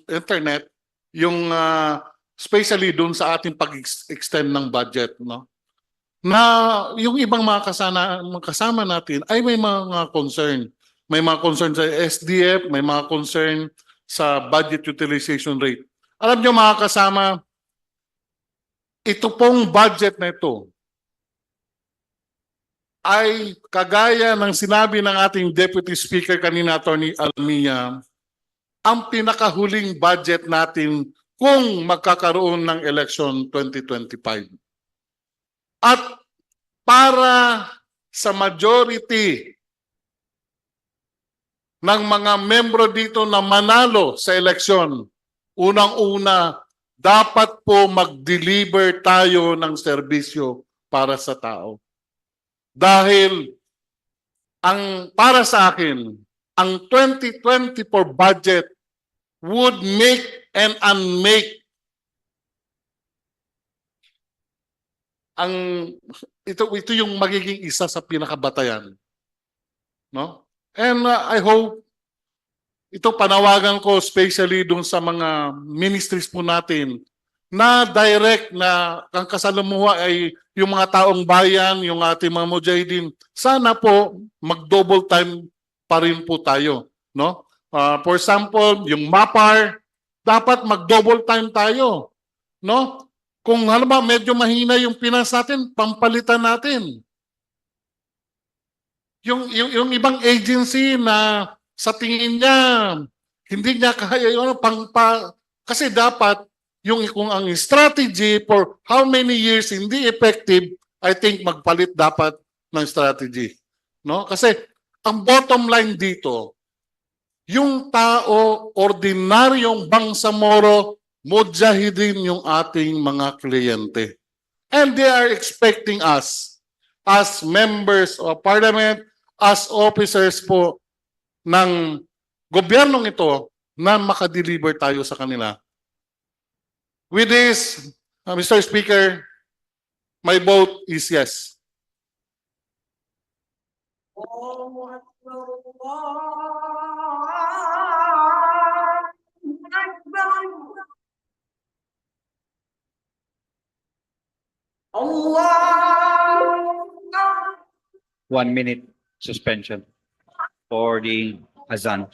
internet yung especially doon sa ating pag-extend ng budget, no? Na yung ibang mga kasama natin ay may mga concern. May mga concern sa SDF, may mga concern sa budget utilization rate. Alam nyo mga kasama, ito pong budget na ito ay kagaya ng sinabi ng ating Deputy Speaker kanina, Attorney Almia, ang pinakahuling budget natin kung magkakaroon ng election 2025. At para sa majority ng mga membro dito na manalo sa eleksyon, unang-una, dapat po mag-deliver tayo ng serbisyo para sa tao. Dahil para sa akin, ang 2024 budget would make and unmake ito yung magiging isa sa pinakabatayan, no? And I hope ito panawagan ko especially dun sa mga ministries po natin na direct na ang kasalamuha ay yung mga taong bayan, yung ating mga mujahideen. Sana po mag-double time pa rin po tayo, no? For example, yung MAPAR, dapat mag-double time tayo, no? Kung halimbawa medyo mahina yung finance natin, pampalitan natin. Yung ibang agency na sa tingin niya hindi niya kaya yun, kasi dapat kung ang strategy for how many years hindi effective, I think magpalit dapat ng strategy, no? Kasi ang bottom line dito, yung tao, ordinaryong Bangsamoro, mujahidin yung ating mga kliyente. And they are expecting us as members of parliament, as officers po ng gobyernong ito na makadeliver tayo sa kanila. With this, Mr. Speaker, my vote is yes. Allah. 1 minute suspension for the azan.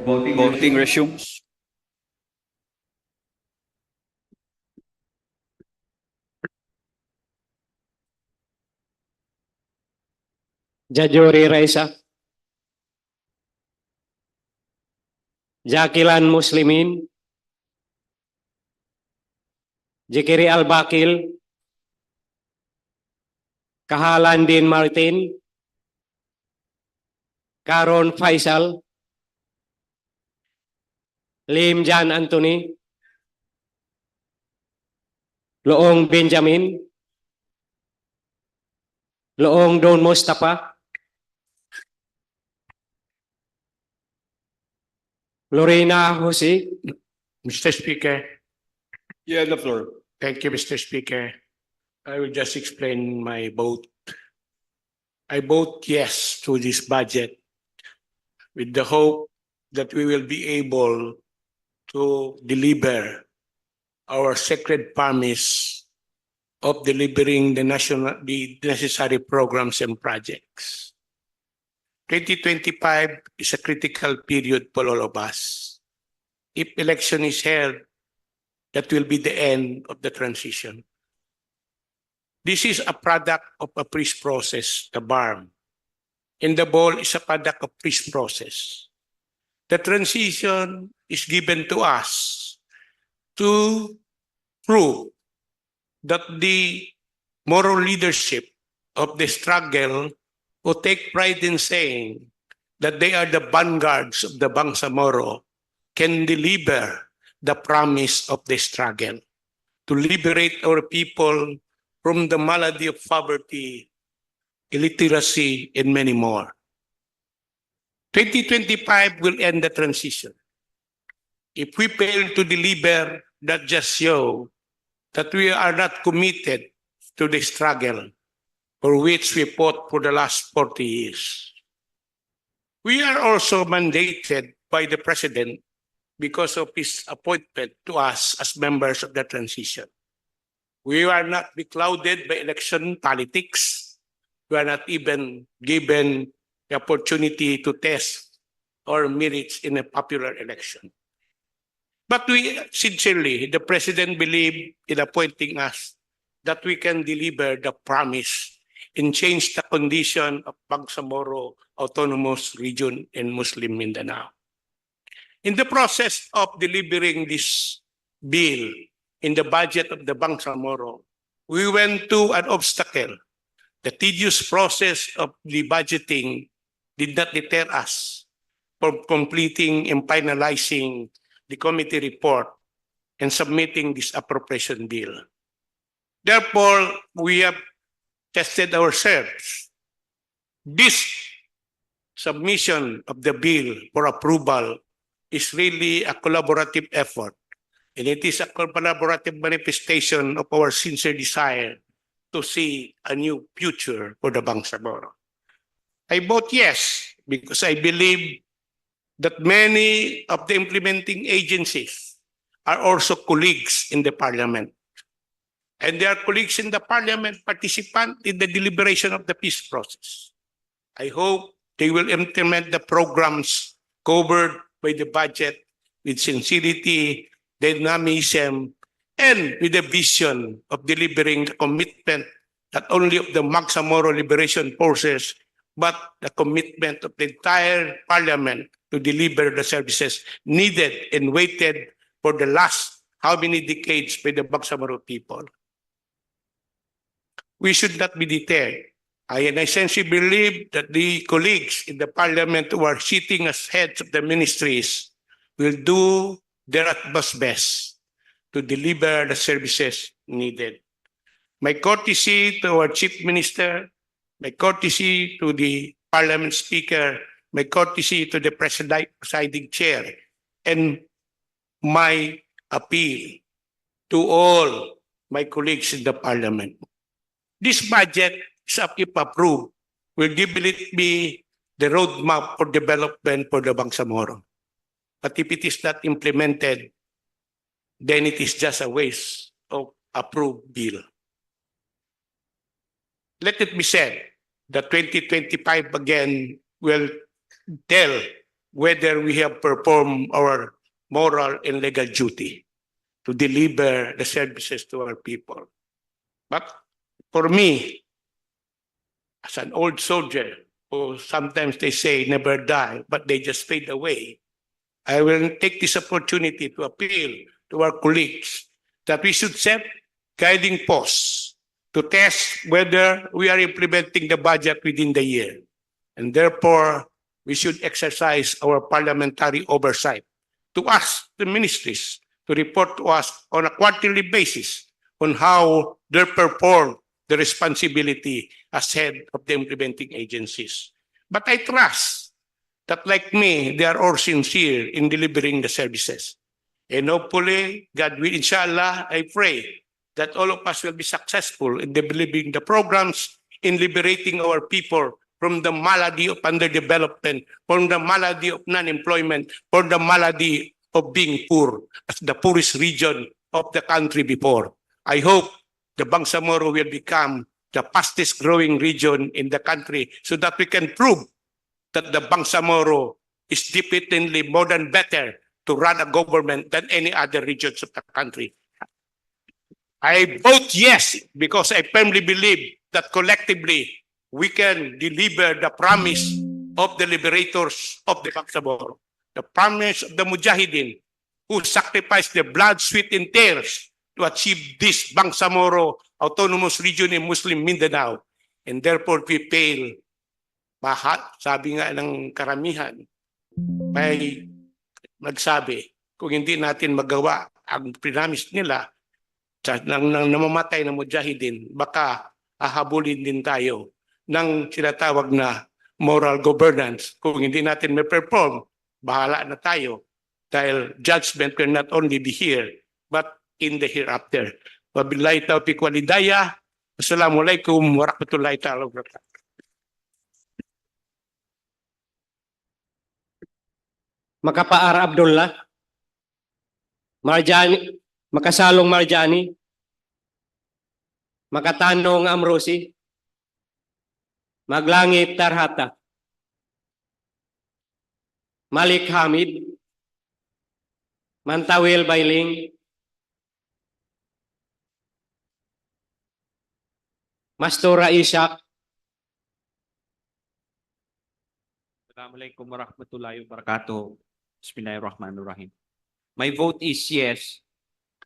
Voting resumes. Jajuri Raisa, Jakilan Muslimin, Jekiri Al-Bakil, Kahalan Din Martin, Karon Faisal, Lim Jan Anthony, Loong Benjamin, Loong Don Mustafa, Lorena Jose. Mr. Speaker. You have the floor. Thank you, Mr. Speaker. I will just explain my vote. I vote yes to this budget with the hope that we will be able to deliver our sacred promise of delivering the necessary programs and projects. 2025 is a critical period for all of us. If election is held, that will be the end of the transition. This is a product of a peace process, the BARM. And the ball is a product of peace process. The transition is given to us to prove that the moral leadership of the struggle will take pride in saying that they are the vanguards of the Bangsamoro can deliver the promise of the struggle to liberate our people from the malady of poverty, illiteracy, and many more. 2025 will end the transition. If we fail to deliver, that just shows that we are not committed to the struggle for which we fought for the last 40 years. We are also mandated by the President because of his appointment to us as members of the transition. We are not beclouded by election politics. We are not even given the opportunity to test our merits in a popular election. But we sincerely, the President believed in appointing us that we can deliver the promise and change the condition of Bangsamoro Autonomous Region in Muslim Mindanao. In the process of delivering this bill in the budget of the Bangsamoro, we went to an obstacle. The tedious process of the budgeting did not deter us from completing and finalizing the committee report and submitting this appropriation bill. Therefore, we have tested ourselves. This submission of the bill for approval is really a collaborative effort, and it is a collaborative manifestation of our sincere desire to see a new future for the Bangsamoro. I vote yes because I believe that many of the implementing agencies are also colleagues in the Parliament. And they are colleagues in the Parliament, participant in the deliberation of the peace process. I hope they will implement the programs covered by the budget with sincerity, dynamism, and with the vision of delivering the commitment not only of the Bangsamoro Liberation Forces, but the commitment of the entire Parliament to deliver the services needed and waited for the last how many decades by the Bangsamoro people. We should not be deterred. I essentially believe that the colleagues in the Parliament who are sitting as heads of the ministries will do their utmost best to deliver the services needed. My courtesy to our Chief Minister, my courtesy to the Parliament Speaker, my courtesy to the presiding chair, and my appeal to all my colleagues in the Parliament. This budget, if approved, will give me the roadmap for development for the Bangsamoro. But if it is not implemented, then it is just a waste of approved bill. Let it be said that 2025 again will tell whether we have performed our moral and legal duty to deliver the services to our people. But for me, as an old soldier, who sometimes they say never die, but they just fade away, I will take this opportunity to appeal to our colleagues that we should set guiding posts to test whether we are implementing the budget within the year. And therefore, we should exercise our parliamentary oversight to ask the ministries to report to us on a quarterly basis on how they perform the responsibility as head of the implementing agencies. But I trust that, like me, they are all sincere in delivering the services. And hopefully, God will, inshallah, I pray that all of us will be successful in delivering the programs, in liberating our people from the malady of underdevelopment, from the malady of non-employment, from the malady of being poor, as the poorest region of the country before. I hope the Bangsamoro will become the fastest growing region in the country so that we can prove that the Bangsamoro is definitely more than better to run a government than any other regions of the country. I vote yes because I firmly believe that collectively we can deliver the promise of the liberators of the Bangsamoro, the promise of the Mujahideen who sacrificed their blood, sweat, and tears to achieve this Bangsamoro autonomous region in Muslim Mindanao. And therefore, we fail. Sabi nga ng karamihan, may nagsabi, kung hindi natin magawa ang promise nila nang namamatay na Mujahideen, baka hahabulin din tayo ng sinatawag na moral governance. Kung hindi natin may perform, bahala na tayo dahil judgment will not only be here but in the hereafter. Wabillahi taufiq wal hidayah. Assalamualaikum warahmatullahi ta'ala wabarakatuh. Makapaar Abdullah, Marjani, Makasalong Marjani, Makatanong Amrosi, Maglangit Tarhata, Malik Hamid, Mantawil Bailing, Mastura Ishak. Assalamualaikum warahmatullahi wabarakatuh. Bismillahirrahmanirrahim. My vote is yes,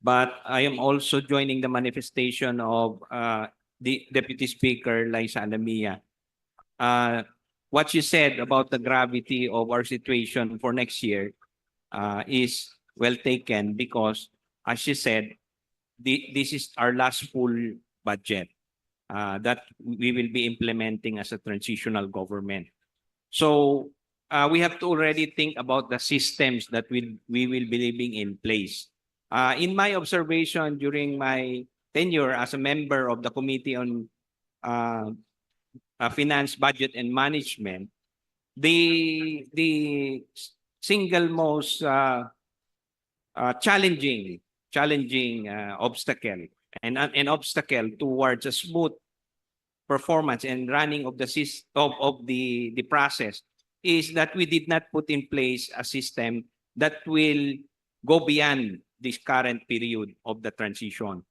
but I am also joining the manifestation of the Deputy Speaker, Liza Alamia. What she said about the gravity of our situation for next year is well taken because, as she said, this is our last full budget that we will be implementing as a transitional government. So we have to already think about the systems that we will be leaving in place. In my observation during my tenure as a member of the Committee on Finance, Budget, and Management, the single most challenging obstacle and an obstacle towards a smooth performance and running of the process is that we did not put in place a system that will go beyond this current period of the transition.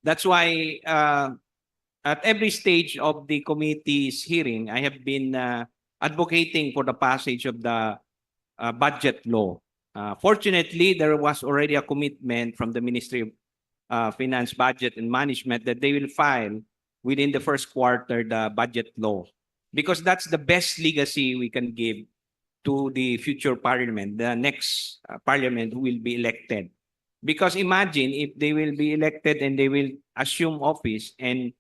That's why at every stage of the committee's hearing, I have been advocating for the passage of the budget law. Fortunately, there was already a commitment from the Ministry of Finance, Budget, and Management that they will file within the first quarter the budget law, because that's the best legacy we can give to the future parliament, the next parliament who will be elected. Because imagine if they will be elected and they will assume office and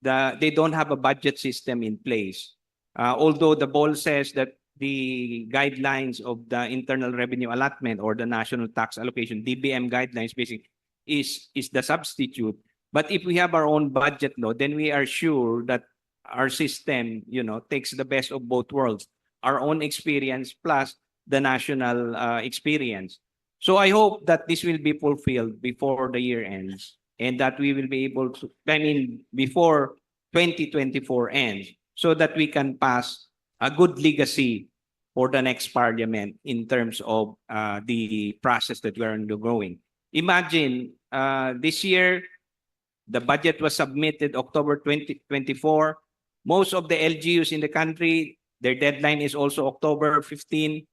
they don't have a budget system in place. Although the ball says that the guidelines of the internal revenue allotment or the national tax allocation, DBM guidelines, basically is the substitute. But if we have our own budget law, then we are sure that our system, takes the best of both worlds, our own experience plus the national experience. So I hope that this will be fulfilled before the year ends and that we will be able to, before 2024 ends, so that we can pass a good legacy for the next parliament in terms of the process that we are undergoing. Imagine this year, the budget was submitted October 2024. Most of the LGUs in the country, their deadline is also October 15.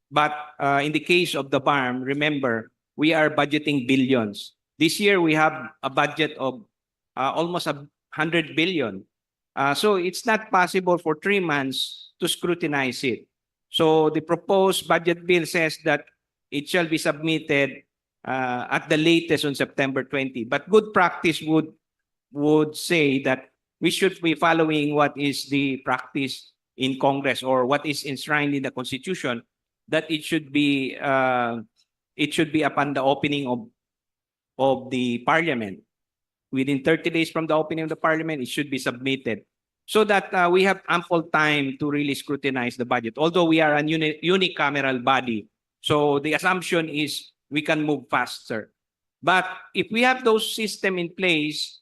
But in the case of the BARM, remember, we are budgeting billions. This year, we have a budget of almost 100 billion. So it's not possible for 3 months to scrutinize it. So the proposed budget bill says that it shall be submitted at the latest on September 20. But good practice would say that we should be following what is the practice in Congress or what is enshrined in the Constitution, that it should be upon the opening of the Parliament. Within 30 days from the opening of the Parliament, it should be submitted so that we have ample time to really scrutinize the budget. Although we are a unicameral body, so the assumption is we can move faster. But if we have those systems in place,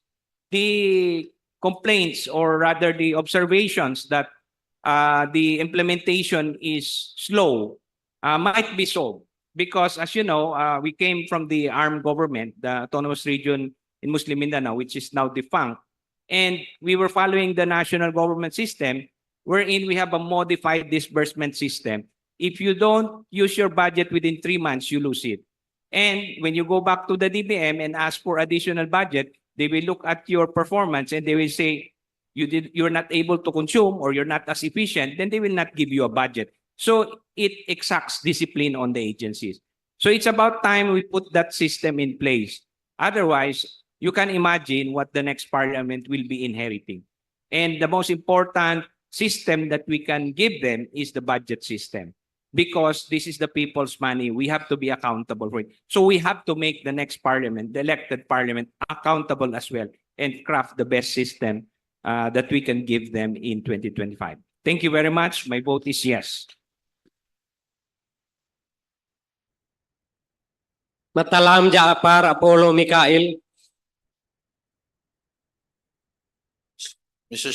the complaints or rather the observations that the implementation is slow might be solved. Because as you know, we came from the armed government, the autonomous region in Muslim Mindanao, which is now defunct. And we were following the national government system, wherein we have a modified disbursement system. If you don't use your budget within 3 months, you lose it. And when you go back to the DBM and ask for additional budget, they will look at your performance and they will say, you're not able to consume or you're not as efficient, then they will not give you a budget. So it exacts discipline on the agencies. So it's about time we put that system in place. Otherwise, you can imagine what the next parliament will be inheriting. And the most important system that we can give them is the budget system. Because this is the people's money, we have to be accountable for it. So we have to make the next parliament, the elected parliament, accountable as well and craft the best system that we can give them in 2025. Thank you very much. My vote is yes. Matalam Jaafar Apollo Mikael. Mr.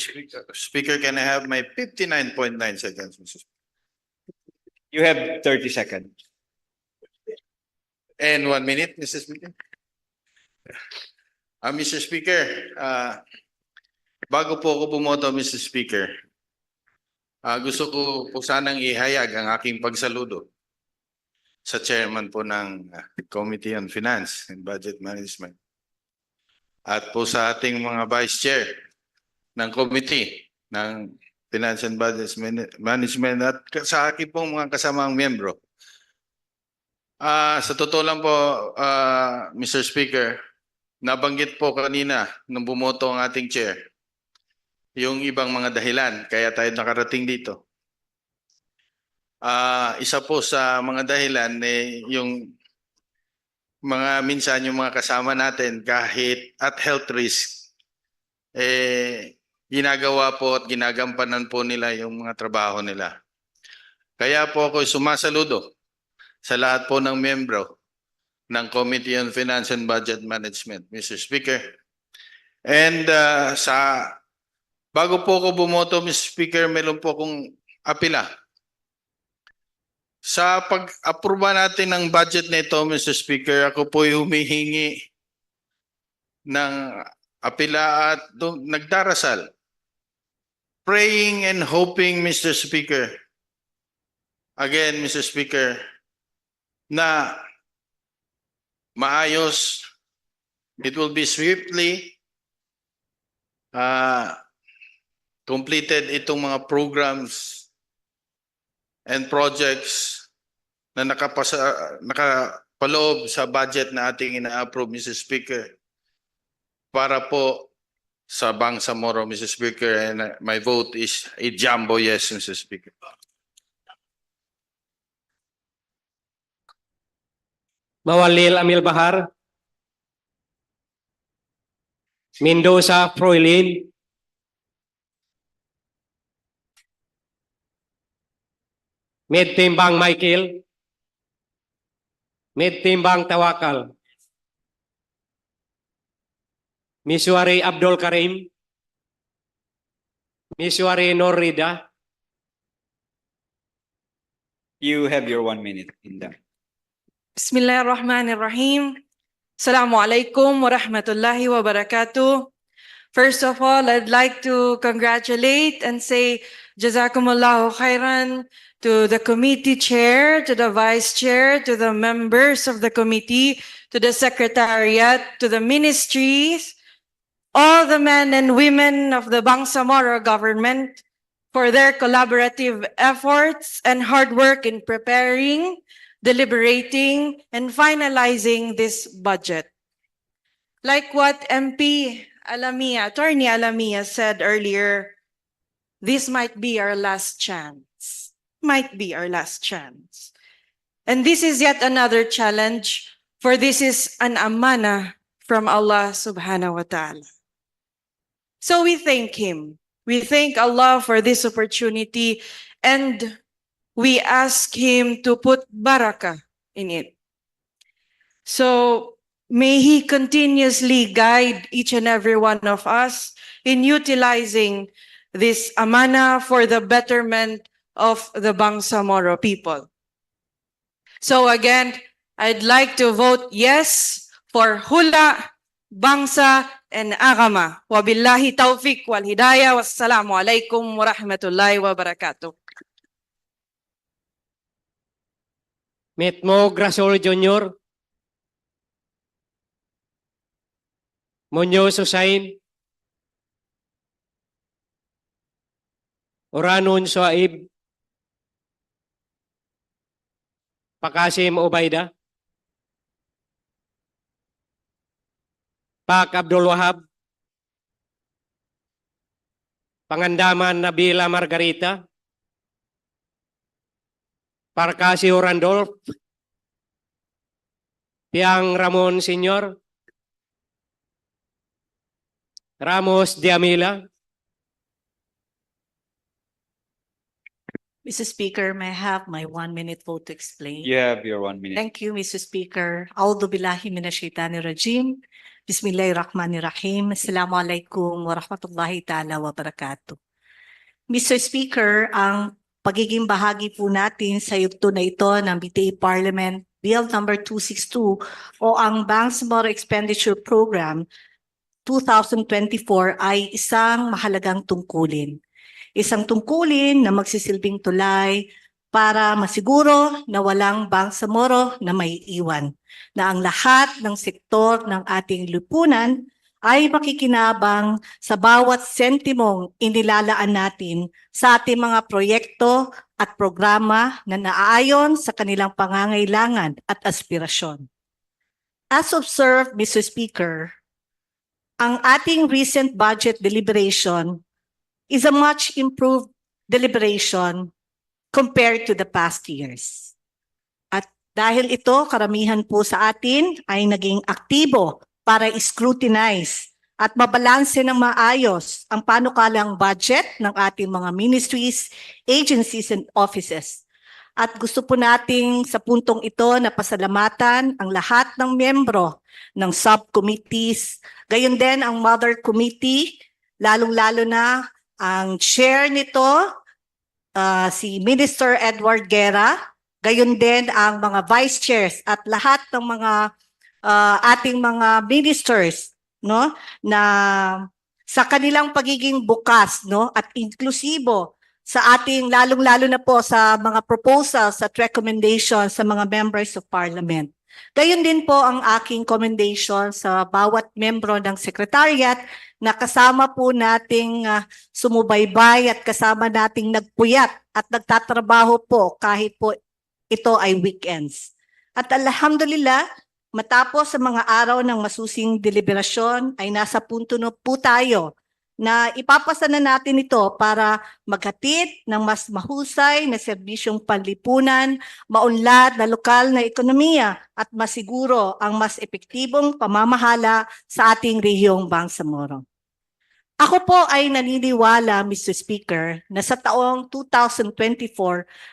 Speaker, can I have my 59.9 seconds, Mr. Speaker? You have 30 seconds. And 1 minute, Mr. Speaker. Mr. Speaker, bago po ako bumoto, Mr. Speaker, gusto ko po sanang ihayag ang aking pagsaludo sa chairman po ng Committee on Finance and Budget Management at po sa ating mga vice chair ng committee ng Finance and Budget Management at sa aking pong mga kasamang membro. Sa totoo lang po, Mr. Speaker, nabanggit po kanina nung bumoto ang ating chair yung ibang mga dahilan kaya tayo nakarating dito. Isa po sa mga dahilan yung mga minsan yung mga kasama natin kahit at health risk ginagawa po at ginagampanan po nila yung mga trabaho nila. Kaya po ako sumasaludo sa lahat po ng membro ng Committee on Finance and Budget Management, Mr. Speaker. And bago po ako bumoto, Mr. Speaker, meron po akong apela. Sa pag-aproba natin ng budget nito, Mr. Speaker, ako po humihingi ng apela at nagdarasal. Praying and hoping, Mr. Speaker, again, Mr. Speaker, na maayos, it will be swiftly completed itong mga programs and projects na nakapaloob sa budget na ating ina-approve, Mr. Speaker, para po sa Bangsamoro, Mr. Speaker, and my vote is a jumbo yes, Mr. Speaker. Mawalil Amil Bahar. Mendoza Froilin. Medtimbang Michael. Medtimbang Tawakal. Miswari Abdul Karim. Miswari Norrida. You have your 1 minute in that. Bismillahirrahmanirrahim. Assalamualaikum warahmatullahi wabarakatuh. First of all, I'd like to congratulate and say Jazakumullahu khairan to the committee chair, to the vice chair, to the members of the committee, to the secretariat, to the ministries, all the men and women of the Bangsamoro government for their collaborative efforts and hard work in preparing, deliberating, and finalizing this budget. Like what MP Attorney Alamia said earlier, this might be our last chance. Might be our last chance. And this is yet another challenge, for this is an amana from Allah subhanahu wa ta'ala. So we thank Him. We thank Allah for this opportunity, and we ask Him to put barakah in it. So may He continuously guide each and every one of us in utilizing this amana for the betterment of the Bangsamoro people. So again, I'd like to vote yes for Hula, Bangsa, and Agama. Wabillahi taufiq wal hidayah. Wassalamu alaikum warahmatullahi wabarakatuh. Metmo Grasol Jr. Monyo Susain. Oranon Soaib. Pakasim Obaida. Pak Abdul Wahab. Pangandaman Nabila Margarita. Parkasio Randolph. Piang Ramon Senior. Ramos Diamila. Mr. Speaker, may I have my 1 minute vote to explain? You have your 1 minute. Thank you, Mr. Speaker. A'udhu billahi minasyaitanir rajim. Bismillahirrahmanirrahim. Assalamualaikum warahmatullahi ta'ala wabarakatuh. Mr. Speaker, ang pagiging bahagi po natin sa yugto na ito ng BTA Parliament Bill number 262 o ang Bangsamoro Expenditure Program 2024 ay isang mahalagang tungkulin. Isang tungkulin na magsisilbing tulay para masiguro na walang Bangsamoro na may iwan, na ang lahat ng sektor ng ating lipunan ay makikinabang sa bawat sentimong inilalaan natin sa ating mga proyekto at programa na naaayon sa kanilang pangangailangan at aspirasyon. As observed, Mr. Speaker, ang ating recent budget deliberation is a much improved deliberation compared to the past years. At dahil ito, karamihan po sa atin ay naging aktibo para scrutinize at mabalanse ng maayos ang panukalang budget ng ating mga ministries, agencies, and offices. At gusto po nating sa puntong ito na pasalamatan ang lahat ng miyembro ng subcommittees, gayon din ang mother committee, lalong-lalo na ang chair nito, si Minister Edward Guerra, gayon din ang mga vice chairs at lahat ng mga ating mga ministers, no, na sa kanilang pagiging bukas, no, at inklusibo sa ating lalong-lalo na po sa mga proposals at recommendations sa mga members of parliament. Gayon din po ang aking commendation sa bawat membro ng secretariat na kasama po nating sumubaybay at kasama nating nagpuyat at nagtatrabaho po kahit po ito ay weekends. At alhamdulillah, matapos sa mga araw ng masusing deliberasyon ay nasa punto na po tayo na ipapasa na natin ito para maghatid ng mas mahusay na serbisyong panlipunan, maunlad na lokal na ekonomiya at masiguro ang mas epektibong pamamahala sa ating rehiyong Bangsamoro. Ako po ay naniniwala, Mr. Speaker, na sa taong 2024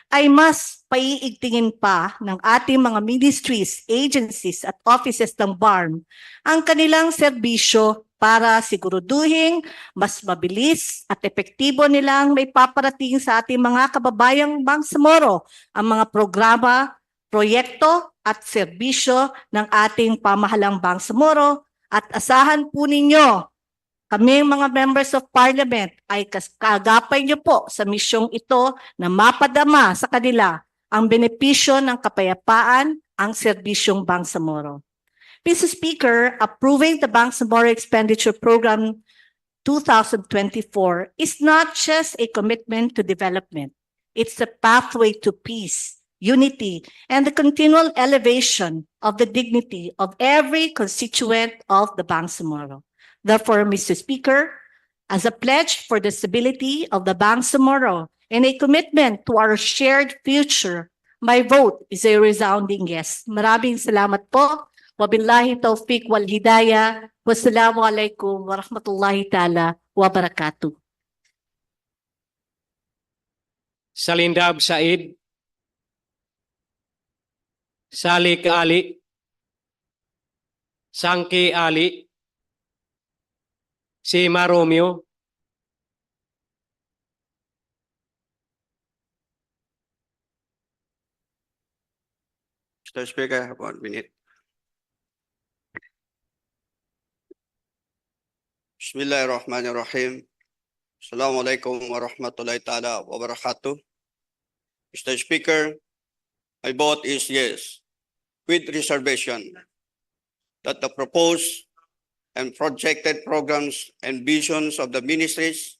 ay mas paiigtingin pa ng ating mga ministries, agencies at offices ng BARM ang kanilang serbisyo para siguraduhin mas mabilis at epektibo nilang may paparating sa ating mga kababayang Bangsamoro ang mga programa, proyekto at serbisyo ng ating pamahalang Bangsamoro at asahan po ninyo kaming mga members of parliament ay kagapay niyo po sa misyong ito na mapadama sa kanila ang benepisyo ng kapayapaan ang serbisyong Bangsamoro. Mr. Speaker, approving the Bangsamoro Expenditure Program 2024 is not just a commitment to development. It's a pathway to peace, unity, and the continual elevation of the dignity of every constituent of the Bangsamoro. Therefore, Mr. Speaker, as a pledge for the stability of the Bangsamoro and a commitment to our shared future, my vote is a resounding yes. Maraming salamat po. Wabillahi taufiq wal hidayah. Wassalamu alaikum warahmatullahi ta'ala wabarakatuh. Salindab Said, Salik Ali, Sangki Ali, Sima Romeo, Mr. Speaker, I have 1 minute. Bismillahirrahmanirrahim. Assalamualaikum warahmatullahi ta'ala wabarakatuh. Mr. Speaker, my vote is yes, with reservation that the proposed and projected programs and visions of the ministries,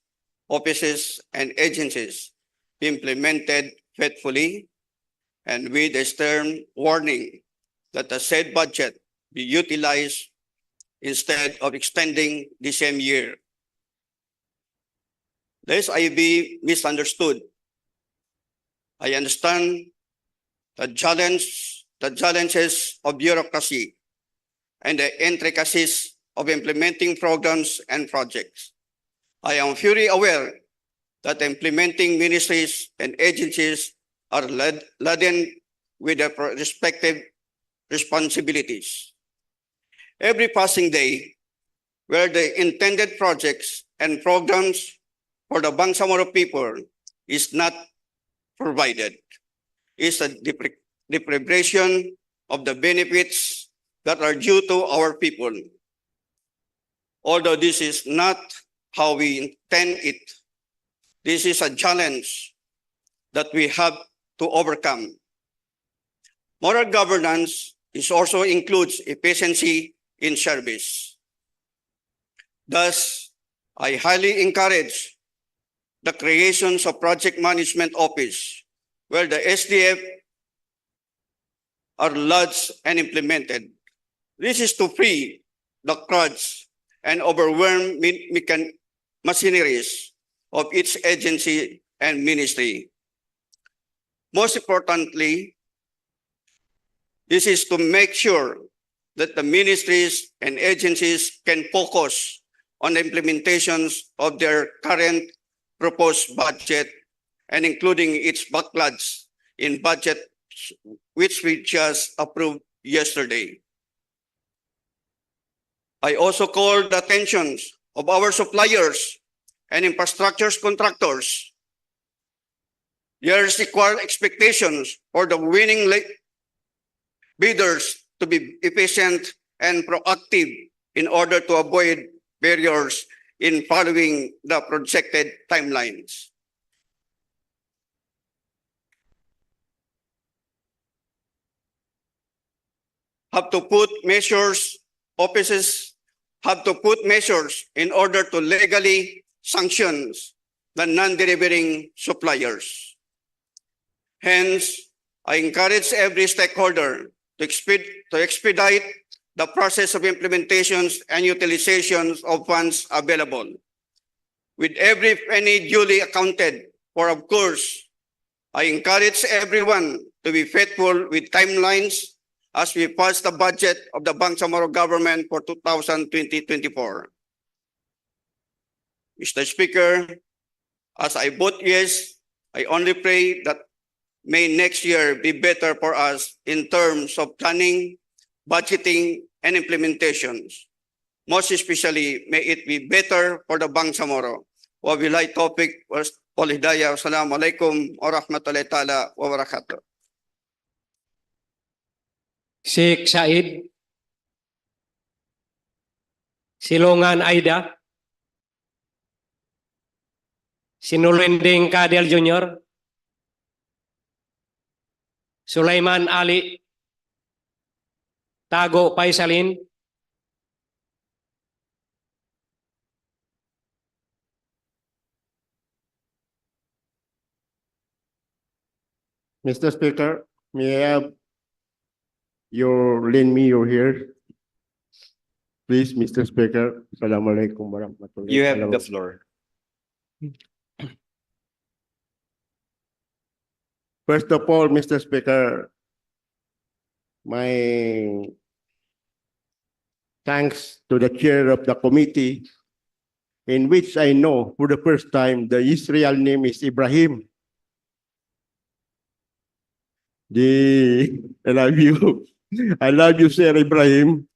offices, and agencies be implemented faithfully and with a stern warning that the said budget be utilized instead of extending the same year. Lest I be misunderstood, I understand the challenges of bureaucracy and the intricacies of implementing programs and projects. I am fully aware that implementing ministries and agencies are laden with their respective responsibilities. Every passing day, where the intended projects and programs for the Bangsamoro people is not provided, is a deprivation of the benefits that are due to our people. Although this is not how we intend it, this is a challenge that we have to overcome. Moral governance also includes efficiency in service. Thus, I highly encourage the creations of Project Management Office, where the SDF are lodged and implemented. This is to free the crowds and overwhelm machineries of each agency and ministry. Most importantly, this is to make sure that the ministries and agencies can focus on the implementations of their current proposed budget and including its backlogs in budget which we just approved yesterday. I also call the attention of our suppliers and infrastructure contractors. There's equal expectations for the winning bidders to be efficient and proactive in order to avoid barriers in following the projected timelines. Offices have to put measures in order to legally sanction the non-delivering suppliers. Hence, I encourage every stakeholder to expedite the process of implementations and utilizations of funds available, with every penny duly accounted for. Of course, I encourage everyone to be faithful with timelines as we pass the budget of the Bangsamoro government for 2020-24. Mr. Speaker, as I vote yes, I only pray that may next year be better for us in terms of planning, budgeting, and implementations. Most especially, may it be better for the Bangsamoro. Wabillahi taufiq wal hidayah. Wassalamualaikum warahmatullahi taala wabarakatuh. Sheikh Said, Silongan Aida, Sinulinding Kadel Jr., Sulaiman Ali, Tago Paisalin, Mr. Speaker, may I have lend me your ear? Please, Mr. Speaker. Assalamualaikum warahmatullahi You have the wabarakatuh. floor. First of all, Mr. Speaker, my thanks to the chair of the committee, in which I know for the first time the Israel name is Ibrahim. I love you. I love you, Sir Ibrahim.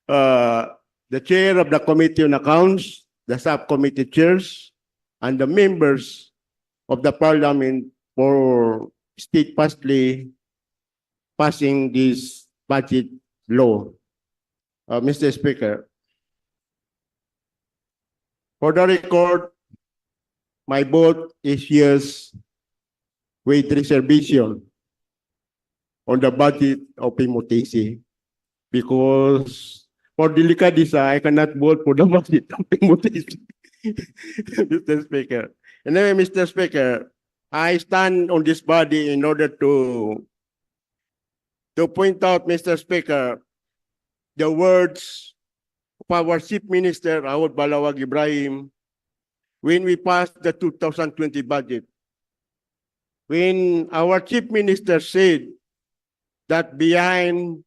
The chair of the Committee on Accounts, the subcommittee chairs, and the members of the Parliament for steadfastly passing this budget law. Mr. Speaker, for the record, my vote is yes with reservation on the budget of Pimutisi, because for delicadeza, I cannot vote for the budget of Pimutisi. Mr. Speaker. Anyway, Mr. Speaker, I stand on this body in order to point out, Mr. Speaker, the words of our Chief Minister, Awad Balawag Ibrahim, when we passed the 2020 budget. When our Chief Minister said that behind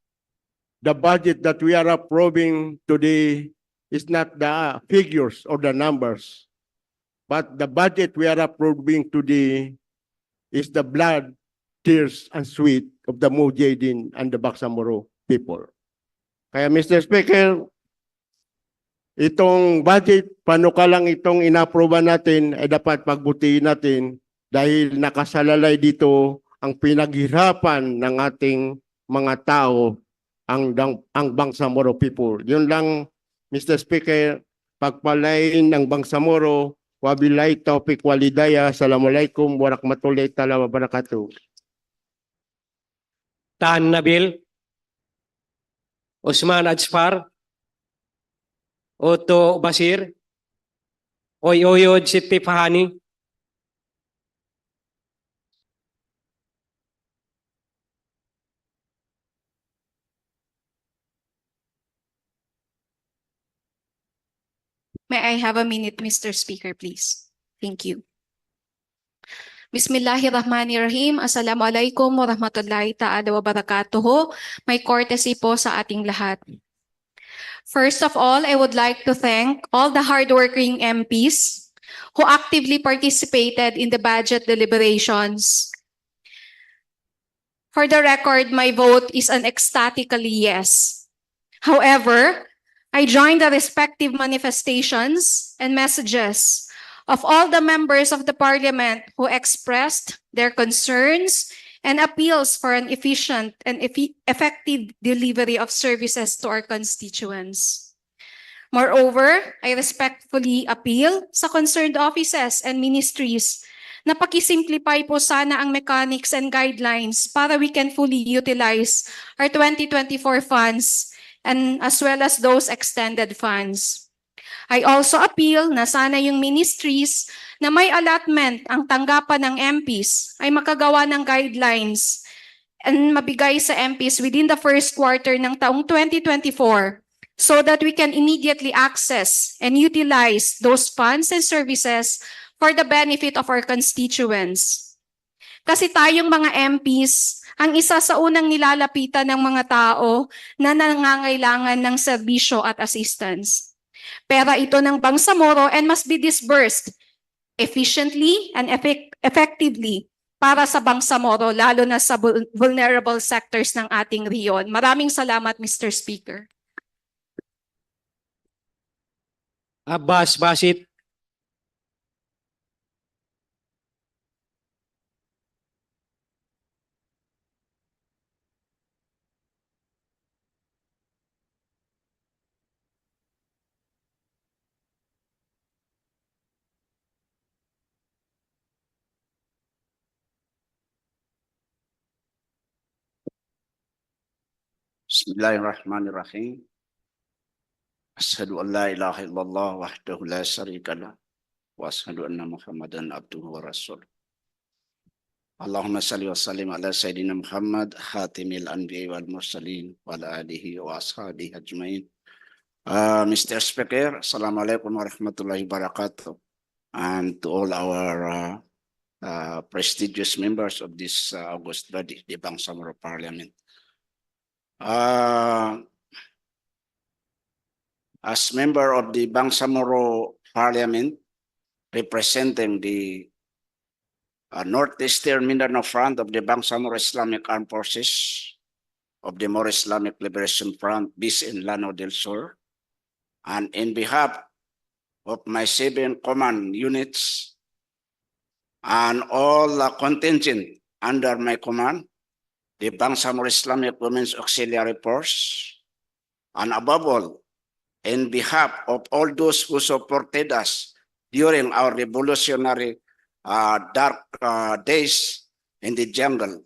the budget that we are approving today is not the figures or the numbers, but the budget we are approving today is the blood, tears, and sweat of the Mujahideen and the Bangsamoro people. Kaya Mr. Speaker, itong budget, panukalang itong inaproba natin ay dapat pagbutihin natin dahil nakasalalay dito ang pinaghirapan ng ating mga tao, ang Bangsamoro people. Yun lang, Mr. Speaker, pagpalain ng Bangsamoro, wabillahi taufiq wal hidayah. Assalamualaikum warahmatullahi taala wabarakatuh. Tan Nabil, Usman Ajfar, Otto Basir, Oyoyod Siti Fahani, May I have a minute, Mr. Speaker, please? Thank you. Bismillahirrahmanirrahim. Assalamualaikum warahmatullahi ta'ala wabarakatuh. May courtesy po sa ating lahat. First of all, I would like to thank all the hardworking MPs who actively participated in the budget deliberations. For the record, my vote is an ecstatically yes. However, I join the respective manifestations and messages of all the members of the Parliament who expressed their concerns and appeals for an efficient and effective delivery of services to our constituents. Moreover, I respectfully appeal sa concerned offices and ministries na pakisimplify po sana ang mechanics and guidelines para we can fully utilize our 2024 funds and as well as those extended funds. I also appeal na sana yung ministries na may allotment ang tanggapan ng MPs ay makagawa ng guidelines and mabigay sa MPs within the first quarter ng taong 2024 so that we can immediately access and utilize those funds and services for the benefit of our constituents. Kasi tayong mga MPs, ang isa sa unang nilalapitan ng mga tao na nangangailangan ng serbisyo at assistance. Pera ito ng Bangsamoro and must be disbursed efficiently and effectively para sa Bangsamoro, lalo na sa vulnerable sectors ng ating riyon. Maraming salamat, Mr. Speaker. Abbas Basit. Bismillahirrahmanirrahim. Asyhadu an la ilaha illallah wahdahu la syarika lah wa asyhadu anna Muhammadan abduhu wa rasuluh. Allahumma salli wa sallim ala sayyidina Muhammad khatimil anbiya wal mursalin wa ala alihi wa ashabihi ajmain. Mr. Speaker, Assalamualaikum warahmatullahi wabarakatuh. And to all our prestigious members of this august body, the Bangsamoro Parliament. As member of the Bangsamoro Parliament, representing the Northeastern Mindanao Front of the Bangsamoro Islamic Armed Forces of the Moro Islamic Liberation Front, based in Lanao del Sur, and in behalf of my 7 command units and all the contingent under my command, the Bangsamoro Islamic Women's Auxiliary Force, and above all, in behalf of all those who supported us during our revolutionary dark days in the jungle,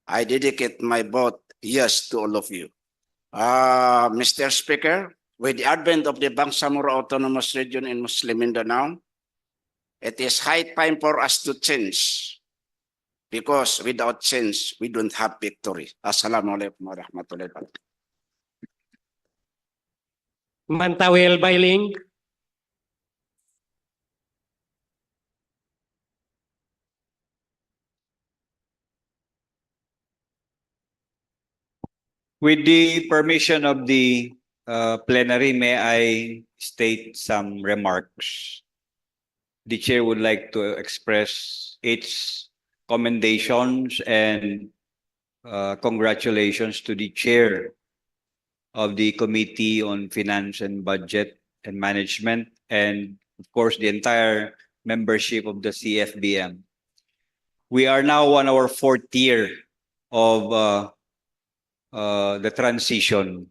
I dedicate my vote yes to all of you. Mr. Speaker, with the advent of the Bangsamoro Autonomous Region in Muslim Mindanao, it is high time for us to change, because without change, we don't have victory. Assalamualaikum warahmatullahi wabarakatuh. Mantawel Bailing. With the permission of the plenary, may I state some remarks? The chair would like to express its commendations and congratulations to the chair of the Committee on Finance and Budget and Management, and of course the entire membership of the CFBM. We are now on our 4th year of the transition,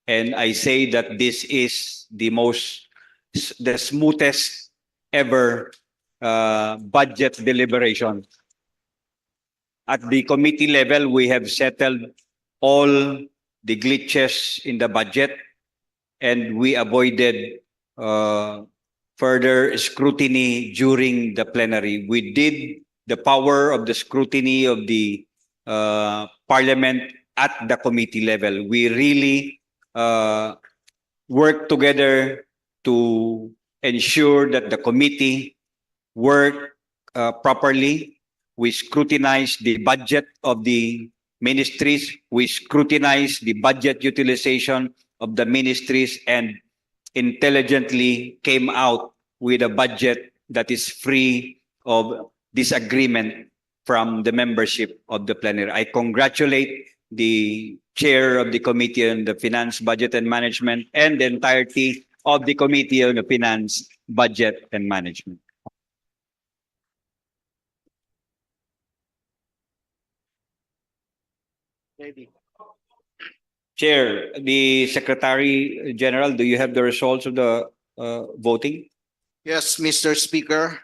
and I say that this is the smoothest ever budget deliberation. At the committee level, we have settled all the glitches in the budget, and we avoided further scrutiny during the plenary. We did the power of the scrutiny of the Parliament at the committee level. We really work together to ensure that the committee work properly. We scrutinize the budget of the ministries. We scrutinize the budget utilization of the ministries, and intelligently came out with a budget that is free of disagreement from the membership of the plenary. I congratulate the chair of the Committee on the Finance, Budget and Management, and the entirety of the Committee on the Finance, Budget and Management. Chair, the Secretary General, do you have the results of the voting? Yes, Mr. Speaker.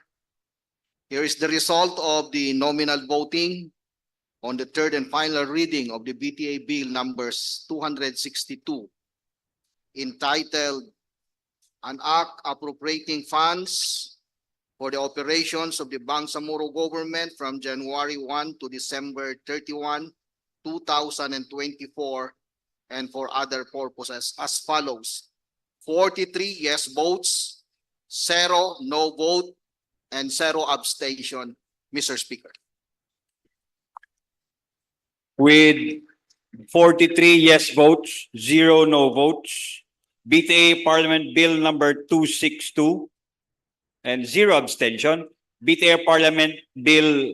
Here is the result of the nominal voting on the 3rd and final reading of the BTA Bill numbers 262, entitled An Act Appropriating Funds for the Operations of the Bangsamoro Government from January 1 to December 31, 2024, and for other purposes, as follows: 43 yes votes, 0 no vote, and 0 abstention, Mr. Speaker. With 43 yes votes, 0 no votes, BTA Parliament Bill number 262 and 0 abstention, BTA Parliament Bill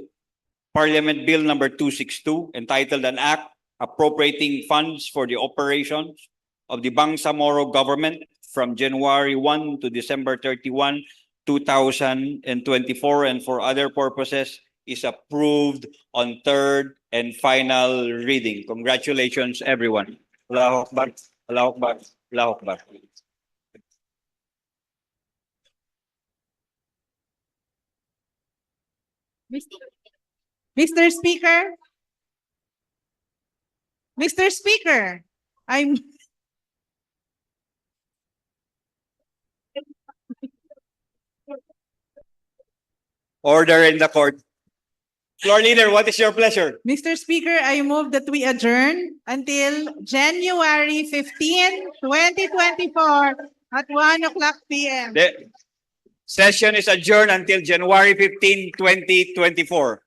number 262, entitled An Act Appropriating Funds for the Operations of the Bangsamoro Government from January 1 to December 31, 2024, and for other purposes is approved on third and final reading. Congratulations, everyone. Allahu Akbar, Allahu Akbar, Allahu Akbar. Mr. Speaker, Mr. Speaker, I'm Order in the court. Floor leader, what is your pleasure? Mr. Speaker, I move that we adjourn until January 15, 2024 at 1 o'clock p.m. The session is adjourned until January 15, 2024.